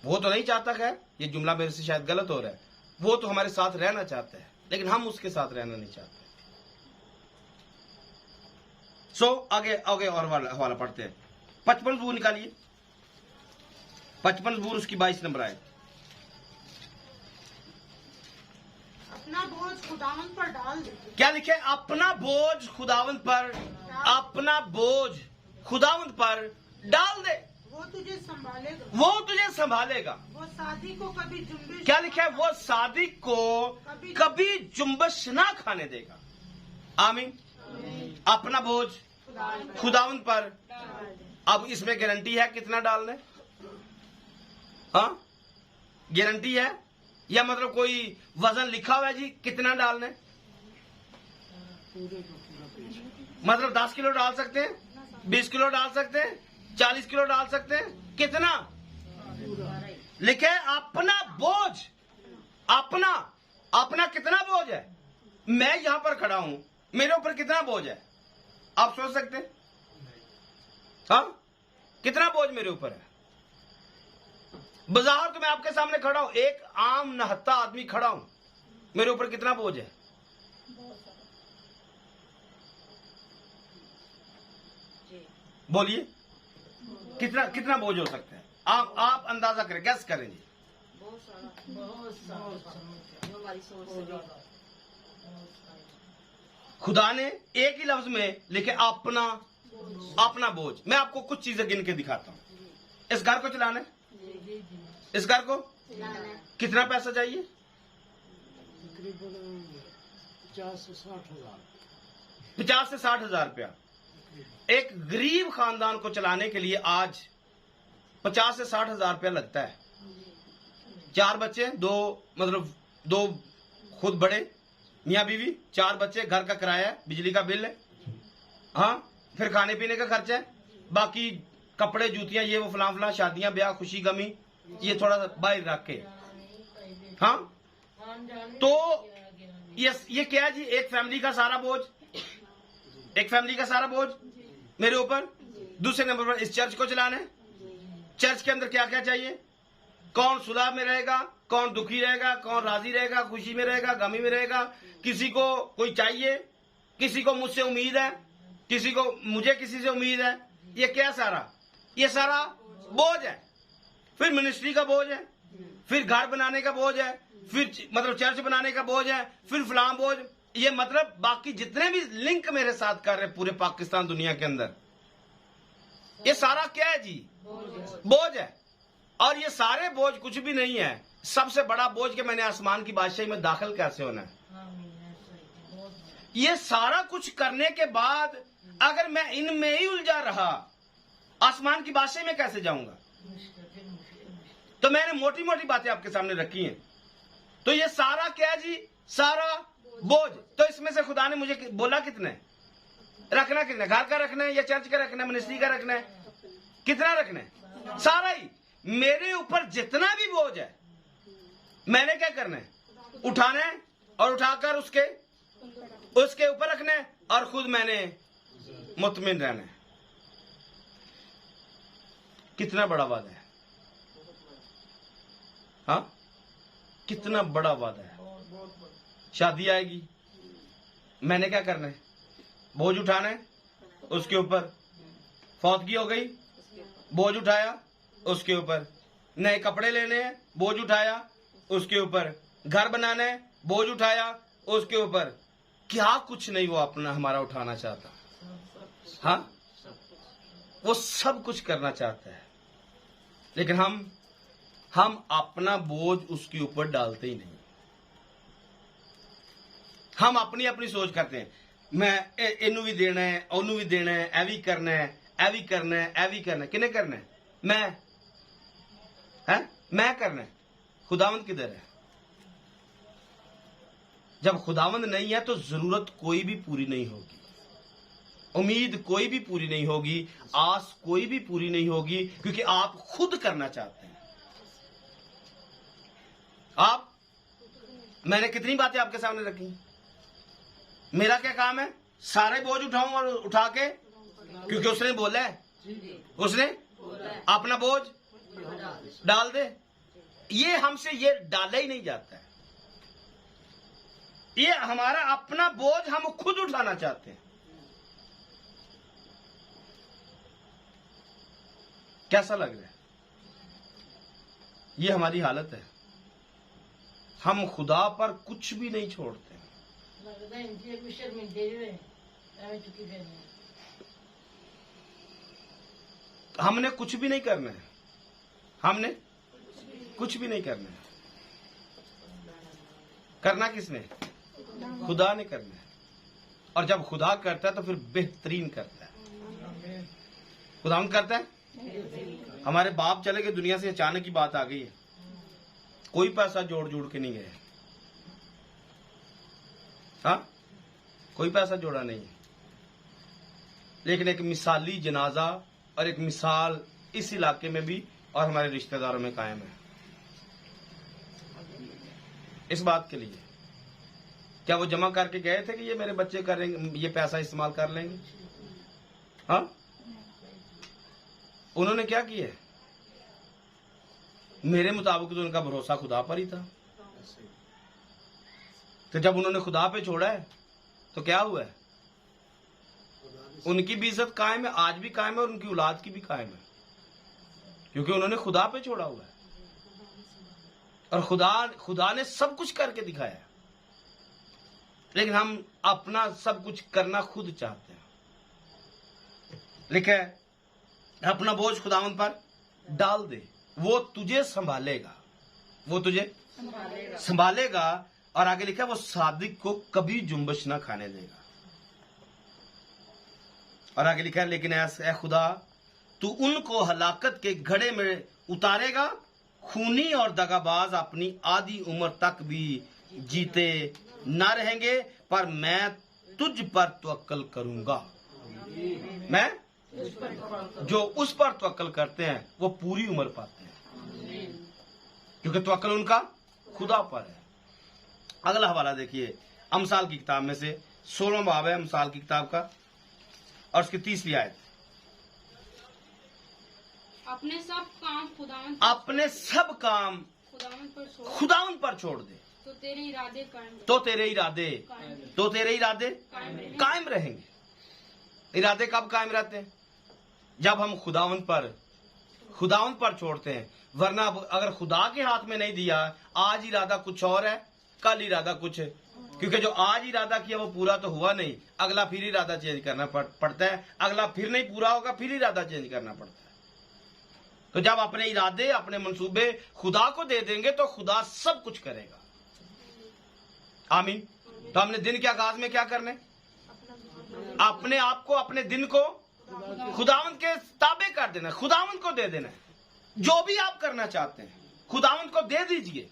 वो तो नहीं चाहता, खैर ये जुमला मेरे से शायद गलत हो रहा है, वो तो हमारे साथ रहना चाहता है, लेकिन हम उसके साथ रहना नहीं चाहते। आगे और हवाला पढ़ते हैं। 55 ज़बूर निकालिए, 55 ज़बूर उसकी 22 नंबर आए। अपना बोझ खुदावन पर डाल दे। क्या लिखे? अपना बोझ खुदावंत पर, अपना बोझ खुदावंत पर डाल दे, वो तुझे संभालेगा। वो तुझे संभालेगा। वो सादी को कभी जुम्बिश, क्या लिखा है? वो सादिक को कभी जुम्बश ना खाने देगा। आमीन। अपना बोझ खुदावंत पर। अब इसमें गारंटी है कितना डालना है? हाँ, गारंटी है या मतलब कोई वजन लिखा हुआ है जी कितना डालना है? मतलब 10 किलो डाल सकते हैं, 20 किलो डाल सकते हैं, 40 किलो डाल सकते हैं, कितना लिखे? अपना बोझ। अपना कितना बोझ है? मैं यहां पर खड़ा हूं, मेरे ऊपर कितना बोझ है आप सोच सकते हैं? हाँ, कितना बोझ मेरे ऊपर है? बाजार तो मैं आपके सामने खड़ा हूं, एक आम नहत्ता आदमी खड़ा हूं, मेरे ऊपर कितना बोझ है? बोलिए। कितना कितना बोझ हो सकता है? आप अंदाजा करें, गैस करें जी। खुदा ने एक ही लफ्ज में लिखे अपना बोझ। मैं आपको कुछ चीजें गिन के दिखाता हूं। इस घर को चलाना है, इस घर को कितना पैसा चाहिए? 50 से 60 हजार रुपया। एक गरीब खानदान को चलाने के लिए आज 50 से 60 हजार रुपया लगता है। 4 बच्चे, दो खुद बड़े मियाँ बीवी, 4 बच्चे, घर का किराया है, बिजली का बिल है, हाँ, फिर खाने पीने का खर्चा है, बाकी कपड़े जूतियां ये वो फलां शादियां ब्याह खुशी गमी ये थोड़ा सा बाहर रख के, हाँ। तो ये क्या है जी? एक फैमिली का सारा बोझ मेरे ऊपर। दूसरे नंबर पर इस चर्च को चलाना है। चर्च के अंदर क्या क्या चाहिए? कौन सुलह में रहेगा, कौन दुखी रहेगा, कौन राजी रहेगा, खुशी में रहेगा, गमी में रहेगा, किसी को कोई चाहिए, किसी को मुझसे उम्मीद है, मुझे किसी से उम्मीद है। ये क्या सारा? ये सारा बोझ है। फिर मिनिस्ट्री का बोझ है, फिर घर बनाने का बोझ है, फिर चर्च बनाने का बोझ है, फिर फलां बोझ। ये बाकी जितने भी लिंक मेरे साथ कर रहे पूरे पाकिस्तान दुनिया के अंदर, ये सारा क्या है जी? बोझ है। और ये सारे बोझ कुछ भी नहीं है। सबसे बड़ा बोझ के मैंने आसमान की बादशाही में दाखिल कैसे होना है। ये सारा कुछ करने के बाद अगर मैं इनमें ही उलझा रहा, आसमान की बादशाही में कैसे जाऊंगा? तो मैंने मोटी मोटी बातें आपके सामने रखी हैं। तो ये सारा क्या जी? सारा बोझ। तो इसमें से खुदा ने मुझे बोला कितने रखना, कितने घर का रखना है, या चर्च का रखना है, मिनिस्ट्री का रखना है, कितना रखना है? सारा ही। मेरे ऊपर जितना भी बोझ है मैंने क्या करना है? उठाना है, और उठाकर उसके ऊपर रखना है, और खुद मैंने मुतमिन रहना है। कितना बड़ा वादा है, हाँ, कितना बड़ा वादा है। शादी आएगी, मैंने क्या करना है? बोझ उठाना है, उसके ऊपर। फौतगी हो गई, बोझ उठाया, उसके ऊपर। नए कपड़े लेने हैं, बोझ उठाया, उसके ऊपर। घर बनाना है, बोझ उठाया, उसके ऊपर। क्या कुछ नहीं वो अपना हमारा उठाना चाहता, हाँ, वो सब कुछ करना चाहता है, लेकिन हम अपना बोझ उसके ऊपर डालते ही नहीं। हम अपनी अपनी सोच करते हैं, मैं इनू भी देना है, ओनू भी देना है, ए भी करना है, ए भी करना है, ए भी करना है। किने करना है? मैं करना है। खुदावंद किधर है? जब खुदावंद नहीं है तो जरूरत कोई भी पूरी नहीं होगी, उम्मीद कोई भी पूरी नहीं होगी, आस कोई भी पूरी नहीं होगी, क्योंकि आप खुद करना चाहते हैं। मैंने कितनी बातें आपके सामने रखी। मेरा क्या काम है? सारे बोझ उठाऊं और उठा के, क्योंकि उसने बोला है, उसने अपना बोझ डाल दे। ये हमसे ये डाला ही नहीं जाता है। ये हमारा अपना बोझ हम खुद उठाना चाहते हैं। कैसा लग रहा है? ये हमारी हालत है। हम खुदा पर कुछ भी नहीं छोड़ते। हमने कुछ भी नहीं करना है, हमने कुछ भी नहीं करना है। करना किसने? खुदा ने करना है। और जब खुदा करता है तो फिर बेहतरीन करता है। खुदा करता है। हमारे बाप चले गए दुनिया से, अचानक की बात आ गई है, कोई पैसा जोड़ के नहीं गए, हाँ, कोई पैसा जोड़ा नहीं है, लेकिन एक मिसाली जनाजा और एक मिसाल इस इलाके में भी और हमारे रिश्तेदारों में कायम है। इस बात के लिए क्या वो जमा करके गए थे कि ये मेरे बच्चे करेंगे, ये पैसा इस्तेमाल कर लेंगे? हाँ, उन्होंने क्या किया? मेरे मुताबिक तो उनका भरोसा खुदा पर ही था। तो जब उन्होंने खुदा पे छोड़ा है तो क्या हुआ है? उनकी भी इज्जत कायम है, आज भी कायम है, और उनकी औलाद की भी कायम है। क्योंकि उन्होंने खुदा पे छोड़ा हुआ है और खुदा ने सब कुछ करके दिखाया, लेकिन हम अपना सब कुछ करना खुद चाहते हैं। लिखा है अपना बोझ खुदावंद पर डाल दे, वो तुझे संभालेगा, वो तुझे संभालेगा। और आगे लिखा है वो सादिक को कभी जुम्बश ना खाने देगा। और आगे लिखा है लेकिन ऐसा खुदा तू उनको हलाकत के घड़े में उतारेगा, खूनी और दगाबाज अपनी आधी उम्र तक भी जीते ना रहेंगे, पर मैं तुझ पर तवक्कल करूंगा। मैं जो उस पर तवक्कल करते हैं वो पूरी उम्र पाते हैं, क्योंकि तवक्कल उनका खुदा पर है। अगला हवाला देखिए अमसाल की किताब में से 16वां बाब है अमसाल की किताब का और उसकी 30वीं आयत। अपने सब काम अपने सब काम खुदावंद पर छोड़ दे, तो तेरे इरादे कायम रहेंगे। इरादे कब कायम रहते हैं? जब हम खुदावंद पर छोड़ते हैं। वरना अगर खुदा के हाथ में नहीं दिया, आज इरादा कुछ और है, कल इरादा कुछ है, क्योंकि जो आज इरादा किया वो पूरा तो हुआ नहीं, अगला फिर इरादा चेंज करना पड़ता है, अगला फिर नहीं पूरा होगा, फिर इरादा चेंज करना पड़ता है। तो जब अपने इरादे अपने मंसूबे खुदा को दे देंगे तो खुदा सब कुछ करेगा। आमीन। तो हमने दिन के आगाज में क्या करने? अपने आप को, अपने दिन को खुदावंद के ताबे कर देना, खुदावंद को दे देना। जो भी आप करना चाहते हैं खुदावंद को दे दीजिए।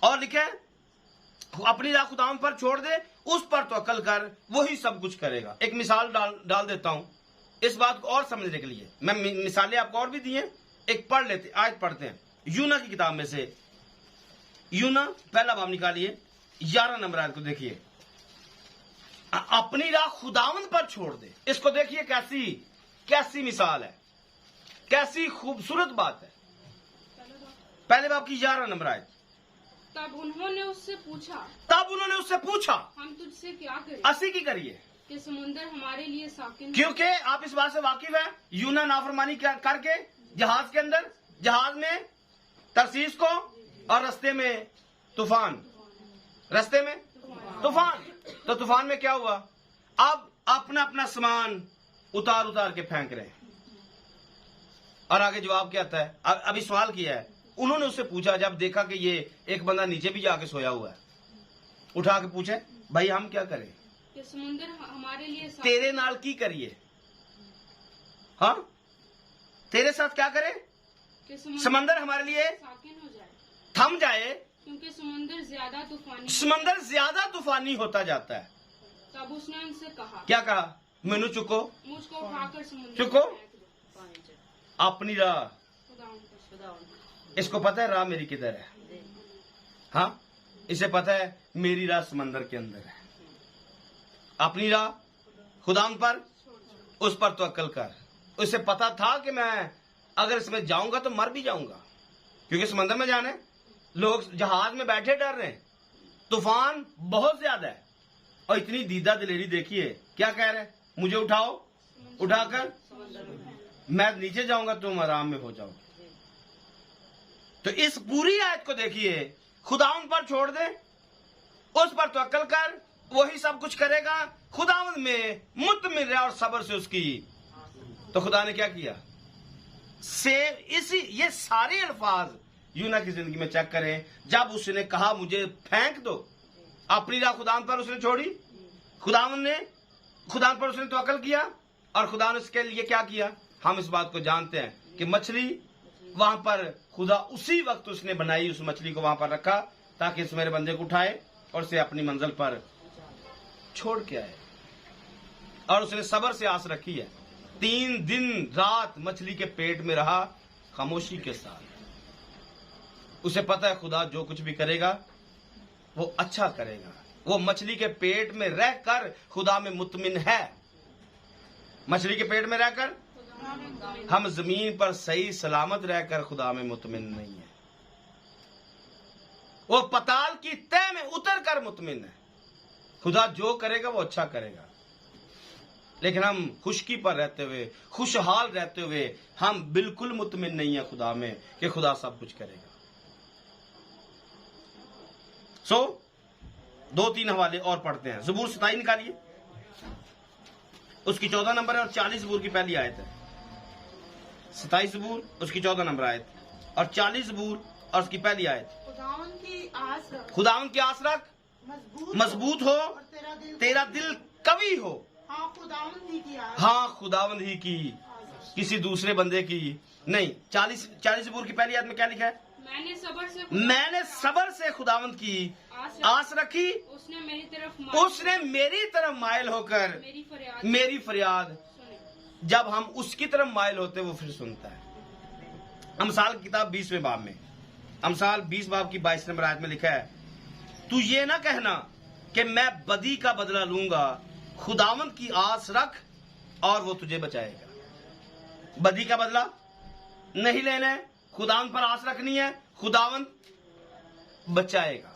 और लिखे अपनी राह खुदावंद पर छोड़ दे, उस पर तवक्कल कर, वही सब कुछ करेगा। एक मिसाल डाल देता हूं इस बात को और समझने के लिए। मैं मिसालें आपको और भी दी हैं, एक पढ़ लेते, आज पढ़ते हैं यूना की किताब में से। यूना पहला बाब निकालिए, 11 नंबर आयत को देखिए। अपनी राह खुदावंद पर छोड़ दे। इसको देखिए कैसी मिसाल है, कैसी खूबसूरत बात है। पहले बाब की 11 नंबर आयत। तब उन्होंने उससे पूछा, हम तुझसे क्या करें? असी की करिए कि समुद्र हमारे लिए साकिन। क्योंकि आप इस बात से वाकिफ है, यूना नाफरमानी करके जहाज के अंदर, जहाज में तरसीस को, और रास्ते में तूफान। तो तूफान में क्या हुआ? अब अपना सामान उतार के फेंक रहे हैं। और आगे जवाब क्या आता है? अभी सवाल किया है उन्होंने, उससे पूछा, जब देखा कि ये एक बंदा नीचे भी जाके सोया हुआ है, उठा के पूछे भाई हम क्या करें? कि समुद्र हमारे लिए तेरे नाल की करिए? हाँ, तेरे साथ क्या करे? कि समंदर हमारे लिए साकिन हो जाए, थम जाए, क्योंकि समंदर ज्यादा तूफानी होता जाता है। तब उसने उनसे कहा, क्या कहा? मैनू चुको, मुझको उठाकर समुद्र चुको। में फेंक दो। अपनी राह, खुदावंद इसको पता है राह मेरी किधर है। हाँ, इसे पता है मेरी राह समंदर के अंदर है। अपनी राह खुदावंद पर, उस पर तवक्कल कर। उसे पता था कि मैं अगर इसमें जाऊंगा तो मर भी जाऊंगा, क्योंकि समंदर में जाने, लोग जहाज में बैठे डर रहे हैं, तूफान बहुत ज्यादा है। और इतनी दीदा दिलेरी देखिए, क्या कह रहे हैं? मुझे उठाकर मैं नीचे जाऊंगा, तुम आराम में हो जाओगे। तो इस पूरी आयत को देखिए, खुदावंद पर छोड़ दे, उस पर तवक्कल कर, वही सब कुछ करेगा। खुदावंद में मुतमिन रहे और सब्र से उसकी। तो खुदा ने क्या किया? ये सारे अल्फाज यूना की जिंदगी में चेक करें। जब उसने कहा मुझे फेंक दो, अपनी राह खुदावंद पर उसने छोड़ी, खुदावंद पर उसने तवक्कल किया, और खुदा ने उसके लिए क्या किया? हम इस बात को जानते हैं कि मछली वहां पर, खुदा उसी वक्त उसने बनाई, उस मछली को वहां पर रखा ताकि इस मेरे बंदे को उठाए और उसे अपनी मंजिल पर छोड़ के आए। और उसने सब्र से आस रखी है। 3 दिन रात मछली के पेट में रहा खामोशी के साथ। उसे पता है खुदा जो कुछ भी करेगा वो अच्छा करेगा। वो मछली के पेट में रहकर खुदा में मुतमिन है। मछली के पेट में रहकर, हम जमीन पर सही सलामत रहकर खुदा में मुतमिन नहीं है। वो पताल की तह में उतर कर मुतमिन है। खुदा जो करेगा वो अच्छा करेगा। लेकिन हम खुशकी पर रहते हुए, खुशहाल रहते हुए हम बिल्कुल मुतमिन नहीं है खुदा में कि खुदा सब कुछ करेगा। सो 2-3 हवाले और पढ़ते हैं। ज़बूर 27 निकालिए, उसकी 14 नंबर है और 40 ज़बूर की पहली आयत है। 27 ज़बूर उसकी 14 नंबर आयत और 40 ज़बूर और उसकी पहली आयत। खुदावन की आस रख, खुदावन की आस रख, मजबूत हो, और तेरा दिल कवि हो। हाँ, खुदावन ही की आस, हाँ, खुदावंद ही की, आस। किसी दूसरे बंदे की नहीं। 40 ज़बूर की पहली आयत में क्या लिखा है? मैंने सबर से खुदावंद की आस रखी, उसने मेरी तरफ मायल होकर मेरी फरियाद। जब हम उसकी तरफ मायल होते वो फिर सुनता है। अमसाल की किताब 20वें बाब में, अमसाल 20 बाब की 22 नंबर आयत में लिखा है, तू ये ना कहना कि मैं बदी का बदला लूंगा, खुदावंद की आस रख और वो तुझे बचाएगा। बदी का बदला नहीं लेना है, खुदावंद पर आस रखनी है, खुदावंद बचाएगा।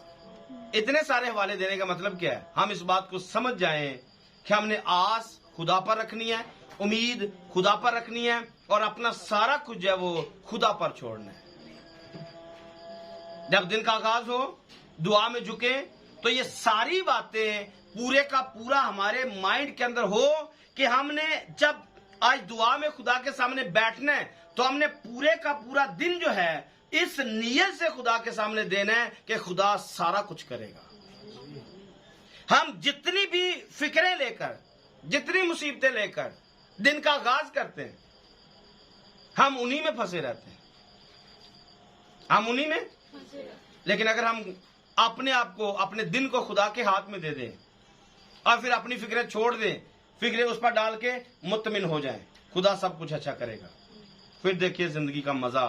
इतने सारे हवाले देने का मतलब क्या है? हम इस बात को समझ जाएं कि हमने आस खुदा पर रखनी है, उम्मीद खुदा पर रखनी है और अपना सारा कुछ जो है वो खुदा पर छोड़ना है। जब दिन का आगाज हो, दुआ में झुके, तो ये सारी बातें पूरे का पूरा हमारे माइंड के अंदर हो कि हमने जब आज दुआ में खुदा के सामने बैठना है तो हमने पूरे का पूरा दिन जो है इस नियत से खुदा के सामने देना है कि खुदा सारा कुछ करेगा। हम जितनी भी फिक्रें लेकर, जितनी मुसीबतें लेकर दिन का आगाज करते हैं, हम उन्हीं में फंसे रहते हैं, हम उन्हीं में। लेकिन अगर हम अपने आप को, अपने दिन को खुदा के हाथ में दे दें और फिर अपनी फिक्रें छोड़ दें, फिक्रें उस पर डाल के मुतमिन हो जाएं, खुदा सब कुछ अच्छा करेगा, फिर देखिए जिंदगी का मजा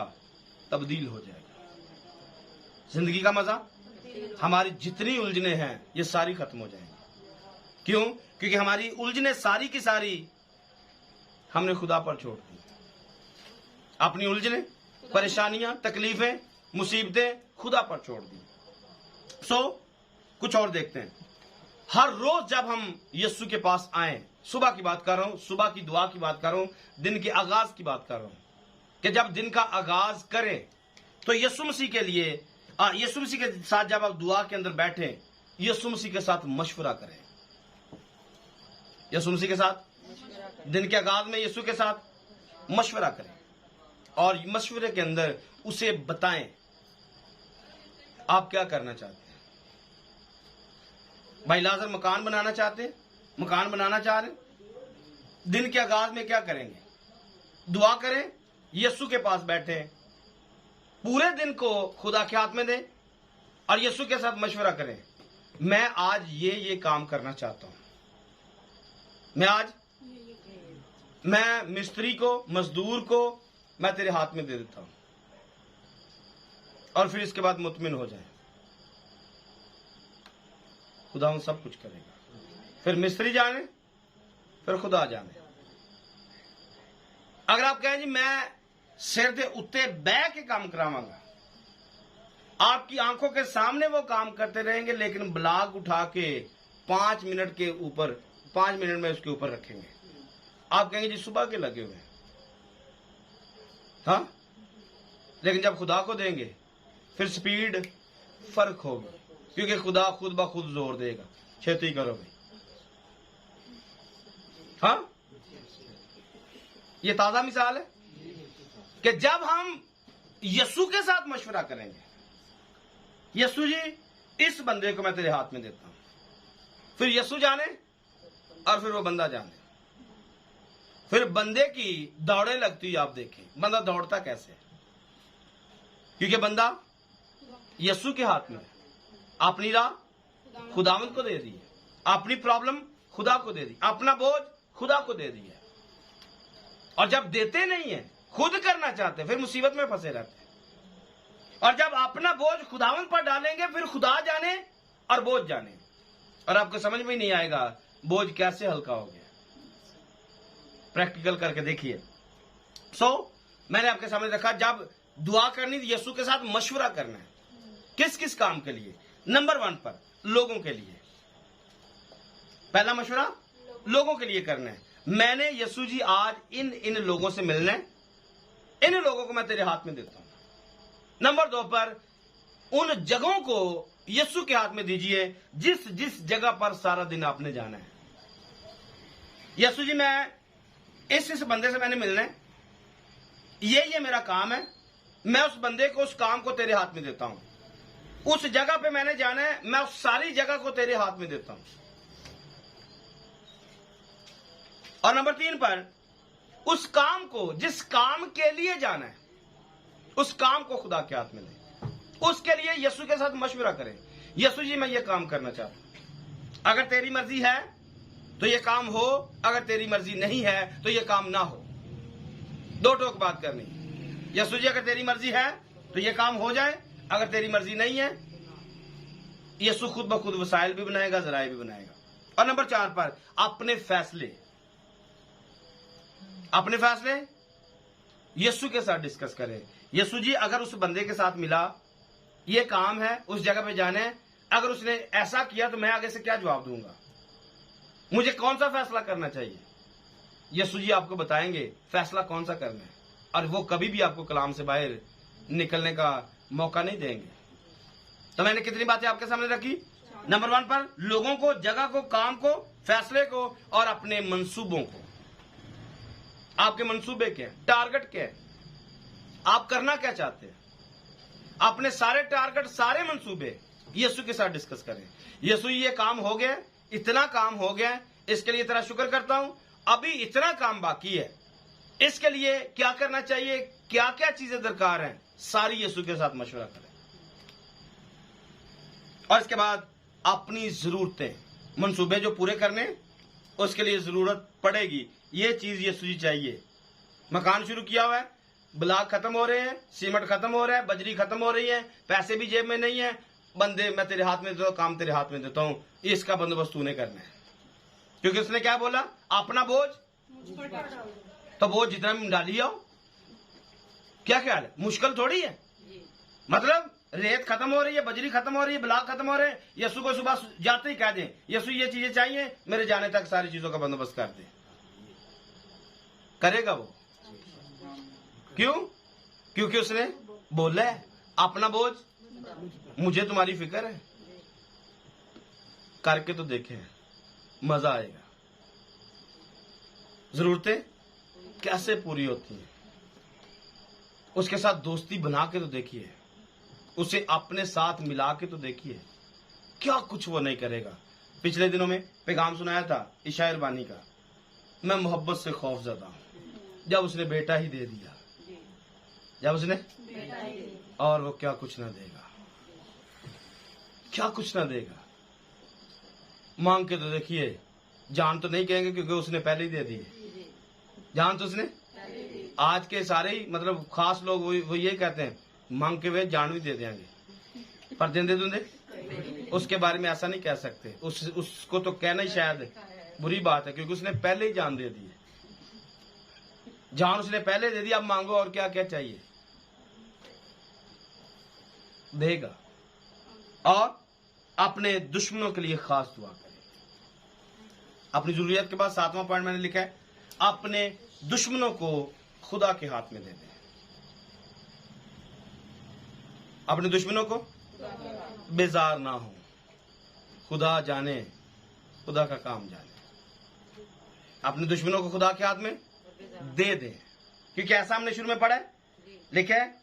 तब्दील हो जाएगा। जिंदगी का मजा, हमारी जितनी उलझने हैं ये सारी खत्म हो जाएंगी। क्यों? क्योंकि हमारी उलझने सारी की सारी हमने खुदा पर छोड़ दी। अपनी उलझने, परेशानियां, तकलीफें, मुसीबतें खुदा पर छोड़ दी। कुछ और देखते हैं। हर रोज जब हम यीशु के पास आए, सुबह की बात कर रहा हूं, सुबह की दुआ की बात कर रहा हूं, दिन के आगाज की बात कर रहा हूं, कि जब दिन का आगाज करें तो यीशु मसीह के लिए, यीशु मसीह के साथ जब आप दुआ के अंदर बैठे, यीशु मसीह के साथ मशवरा करें। यीशु मसीह के साथ दिन के आगाज में यीशु के साथ मशवरा करें और मशवरे के अंदर उसे बताएं आप क्या करना चाहते हैं। भाई लाजर मकान बनाना चाहते हैं, मकान बनाना चाह रहे, दिन के आगाज में क्या करेंगे? दुआ करें, यीशु के पास बैठे, पूरे दिन को खुदा के हाथ में दें और यीशु के साथ मशवरा करें, मैं आज ये काम करना चाहता हूं, मैं मिस्त्री को, मजदूर को मैं तेरे हाथ में दे देता हूं। और फिर इसके बाद मुतमिन हो जाए, खुदा उन सब कुछ करेगा। फिर मिस्त्री जाने, फिर खुदा जाने। अगर आप कहें जी मैं सिर दे उत्ते बह के काम करावांगा, आपकी आंखों के सामने वो काम करते रहेंगे, लेकिन ब्लॉग उठा के 5 मिनट के ऊपर, 5 मिनट में उसके ऊपर रखेंगे। आप कहेंगे जी सुबह के लगे हुए, हाँ, लेकिन जब खुदा को देंगे फिर स्पीड फर्क होगी, क्योंकि खुदा खुद ब खुद जोर देगा, खेती करो भाई। हाँ, ये ताजा मिसाल है कि जब हम यीशु के साथ मशवरा करेंगे, यीशु जी इस बंदे को मैं तेरे हाथ में देता हूं, फिर यीशु जाने और फिर वो बंदा जाने, फिर बंदे की दौड़े लगती है। आप देखें बंदा दौड़ता कैसे है, क्योंकि बंदा यीशु के हाथ में है। अपनी राह खुदावंद को दे दी है, अपनी प्रॉब्लम खुदा को दे दी, अपना बोझ खुदा को दे दी है। और जब देते नहीं है, खुद करना चाहते, फिर मुसीबत में फंसे रहते हैं। और जब अपना बोझ खुदावंद पर डालेंगे, फिर खुदा जाने और बोझ जाने, और आपको समझ में नहीं आएगा बोझ कैसे हल्का हो गया। प्रैक्टिकल करके देखिए। मैंने आपके सामने रखा, जब दुआ करनी तो यीशु के साथ मशवरा करना है। किस किस काम के लिए? नंबर 1 पर लोगों के लिए। पहला मशवरा लोगों के लिए करना है। मैंने यीशु जी आज इन लोगों से मिलने, इन लोगों को मैं तेरे हाथ में देता हूं। नंबर 2 पर उन जगहों को यीशु के हाथ में दीजिए जिस जिस जगह पर सारा दिन आपने जाना है। यीशु जी मैं इस बंदे से मैंने मिलना है, ये मेरा काम है, मैं उस बंदे को उस काम को तेरे हाथ में देता हूं। उस जगह पे मैंने जाना है, मैं उस सारी जगह को तेरे हाथ में देता हूं। और नंबर 3 पर उस काम को, जिस काम के लिए जाना है, उस काम को खुदा के हाथ में दे। उसके लिए यीशु के साथ मशवरा करें, यीशु जी मैं ये काम करना चाहता हूं, अगर तेरी मर्जी है तो ये काम हो, अगर तेरी मर्जी नहीं है तो ये काम ना हो। 2 टोक बात करनी, यीशु जी अगर तेरी मर्जी है तो ये काम हो जाए, अगर तेरी मर्जी नहीं है यीशु खुद ब खुद वसाइल भी बनाएगा, जराए भी बनाएगा। और नंबर 4 पर अपने फैसले यीशु के साथ डिस्कस करें। यीशु जी अगर उस बंदे के साथ मिला, ये काम है, उस जगह पे जाना है, अगर उसने ऐसा किया तो मैं आगे से क्या जवाब दूंगा, मुझे कौन सा फैसला करना चाहिए। यीशु जी आपको बताएंगे फैसला कौन सा करना है, और वो कभी भी आपको कलाम से बाहर निकलने का मौका नहीं देंगे। तो मैंने कितनी बातें आपके सामने रखी। नंबर 1 पर लोगों को, जगह को, काम को, फैसले को और अपने मंसूबों को। आपके मंसूबे क्या है, टारगेट क्या है, आप करना क्या चाहते हैं, अपने सारे टारगेट, सारे मंसूबे यीशु के साथ डिस्कस करें। यीशु ये काम हो गया, इतना काम हो गया, इसके लिए तेरा शुक्र करता हूं, अभी इतना काम बाकी है, इसके लिए क्या करना चाहिए, क्या क्या चीजें दरकार हैं, सारी यीशु के साथ मशवरा करें। और इसके बाद अपनी जरूरतें, मंसूबे जो पूरे करने, उसके लिए जरूरत पड़ेगी, ये चीज यीशु जी चाहिए। मकान शुरू किया हुआ है, ब्लॉक खत्म हो रहे हैं, सीमेंट खत्म हो रहा है, बजरी खत्म हो रही है, पैसे भी जेब में नहीं है, बंदे मैं तेरे हाथ में देता हूं, काम तेरे हाथ में देता हूं, इसका बंदोबस्त तूने करना है। क्योंकि उसने क्या बोला, अपना बोझ तो बोझ जितना भी डाली आओ। क्या ख्याल है, मुश्किल थोड़ी है, मतलब रेत खत्म हो रही है, बजरी खत्म हो रही है, ब्लॉक खत्म हो रहे हैं, यीशु को सुबह जाते ही कह दें यीशु ये चीजें चाहिए, मेरे जाने तक सारी चीजों का बंदोबस्त कर दे, करेगा वो। क्यों? क्योंकि उसने बोला है अपना बोझ मुझे तुम्हारी फिक्र है। करके तो देखें, मजा आएगा। जरूरतें कैसे पूरी होती हैं, उसके साथ दोस्ती बना के तो देखिए, उसे अपने साथ मिला के तो देखिए, क्या कुछ वो नहीं करेगा। पिछले दिनों में पैगाम सुनाया था इशायर बानी का, मैं मोहब्बत से खौफजदा हूं, जब उसने बेटा ही दे दिया, जब उसने और वो क्या कुछ ना देगा, क्या कुछ ना देगा। मांग के तो देखिए, जान तो नहीं कहेंगे क्योंकि उसने पहले ही दे दी, जान तो उसने। आज के सारे ही मतलब खास लोग वो ये कहते हैं मांग के वे जान भी दे देंगे, पर देंदे दूंदे उसके बारे में ऐसा नहीं कह सकते। उसको तो कहना ही शायद बुरी बात है, क्योंकि उसने पहले ही जान दे दी है, जान उसने पहले दे दी, अब मांगो और क्या क्या चाहिए, देगा। और अपने दुश्मनों के लिए खास दुआ करें। अपनी जरूरियत के बाद 7वां पॉइंट मैंने लिखा है, अपने दुश्मनों को खुदा के हाथ में दे दें। अपने दुश्मनों को बेजार ना हो, खुदा जाने, खुदा का काम जाने। अपने दुश्मनों को खुदा के हाथ में दे दें, क्योंकि ऐसा हमने शुरू में पढ़ा है, लिखा है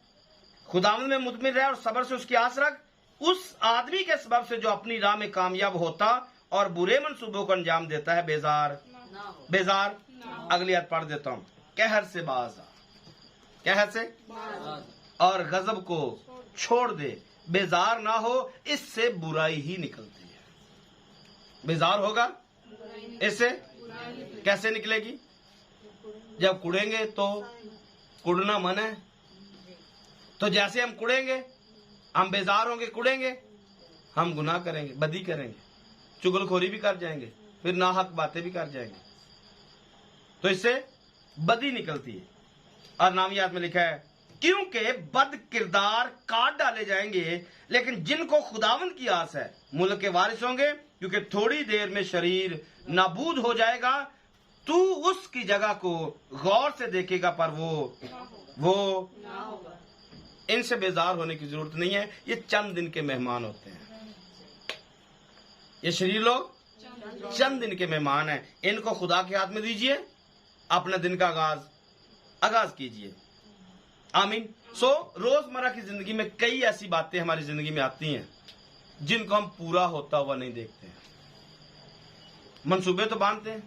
खुदावंद में मुतमिन रहे और सब्र से उसकी आस रख, उस आदमी के सबब से जो अपनी राह में कामयाब होता और बुरे मंसूबों को अंजाम देता है, बेजार। अगली आयत पढ़ देता हूं, कहर से बाज आ, कहर से और गजब को छोड़ दे, बेजार ना हो, इससे बुराई ही निकलती है। बेजार होगा, इससे कैसे निकलेगी? जब कुड़ेंगे तो कुड़ना मन है, तो जैसे हम कुड़ेंगे, हम बेजार होंगे, कुड़ेंगे, हम गुनाह करेंगे, बदी करेंगे, चुगलखोरी भी कर जाएंगे, फिर नाहक बातें भी कर जाएंगे, तो इससे बदी निकलती है। और नामियात में लिखा है, क्योंकि बद किरदार काट डाले जाएंगे, लेकिन जिनको खुदावंद की आस है मुल्क के वारिस होंगे, क्योंकि थोड़ी देर में शरीर नाबूद हो जाएगा, तू उसकी जगह को गौर से देखेगा पर वो इनसे बेजार होने की जरूरत नहीं है। ये चंद दिन के मेहमान होते हैं। ये शरीर लोग चंद दिन के मेहमान हैं। इनको खुदा के हाथ में दीजिए, अपने दिन का आगाज कीजिए। आमीन। रोजमर्रा की जिंदगी में कई ऐसी बातें हमारी जिंदगी में आती हैं जिनको हम पूरा होता हुआ नहीं देखते हैं। मंसूबे तो बांधते हैं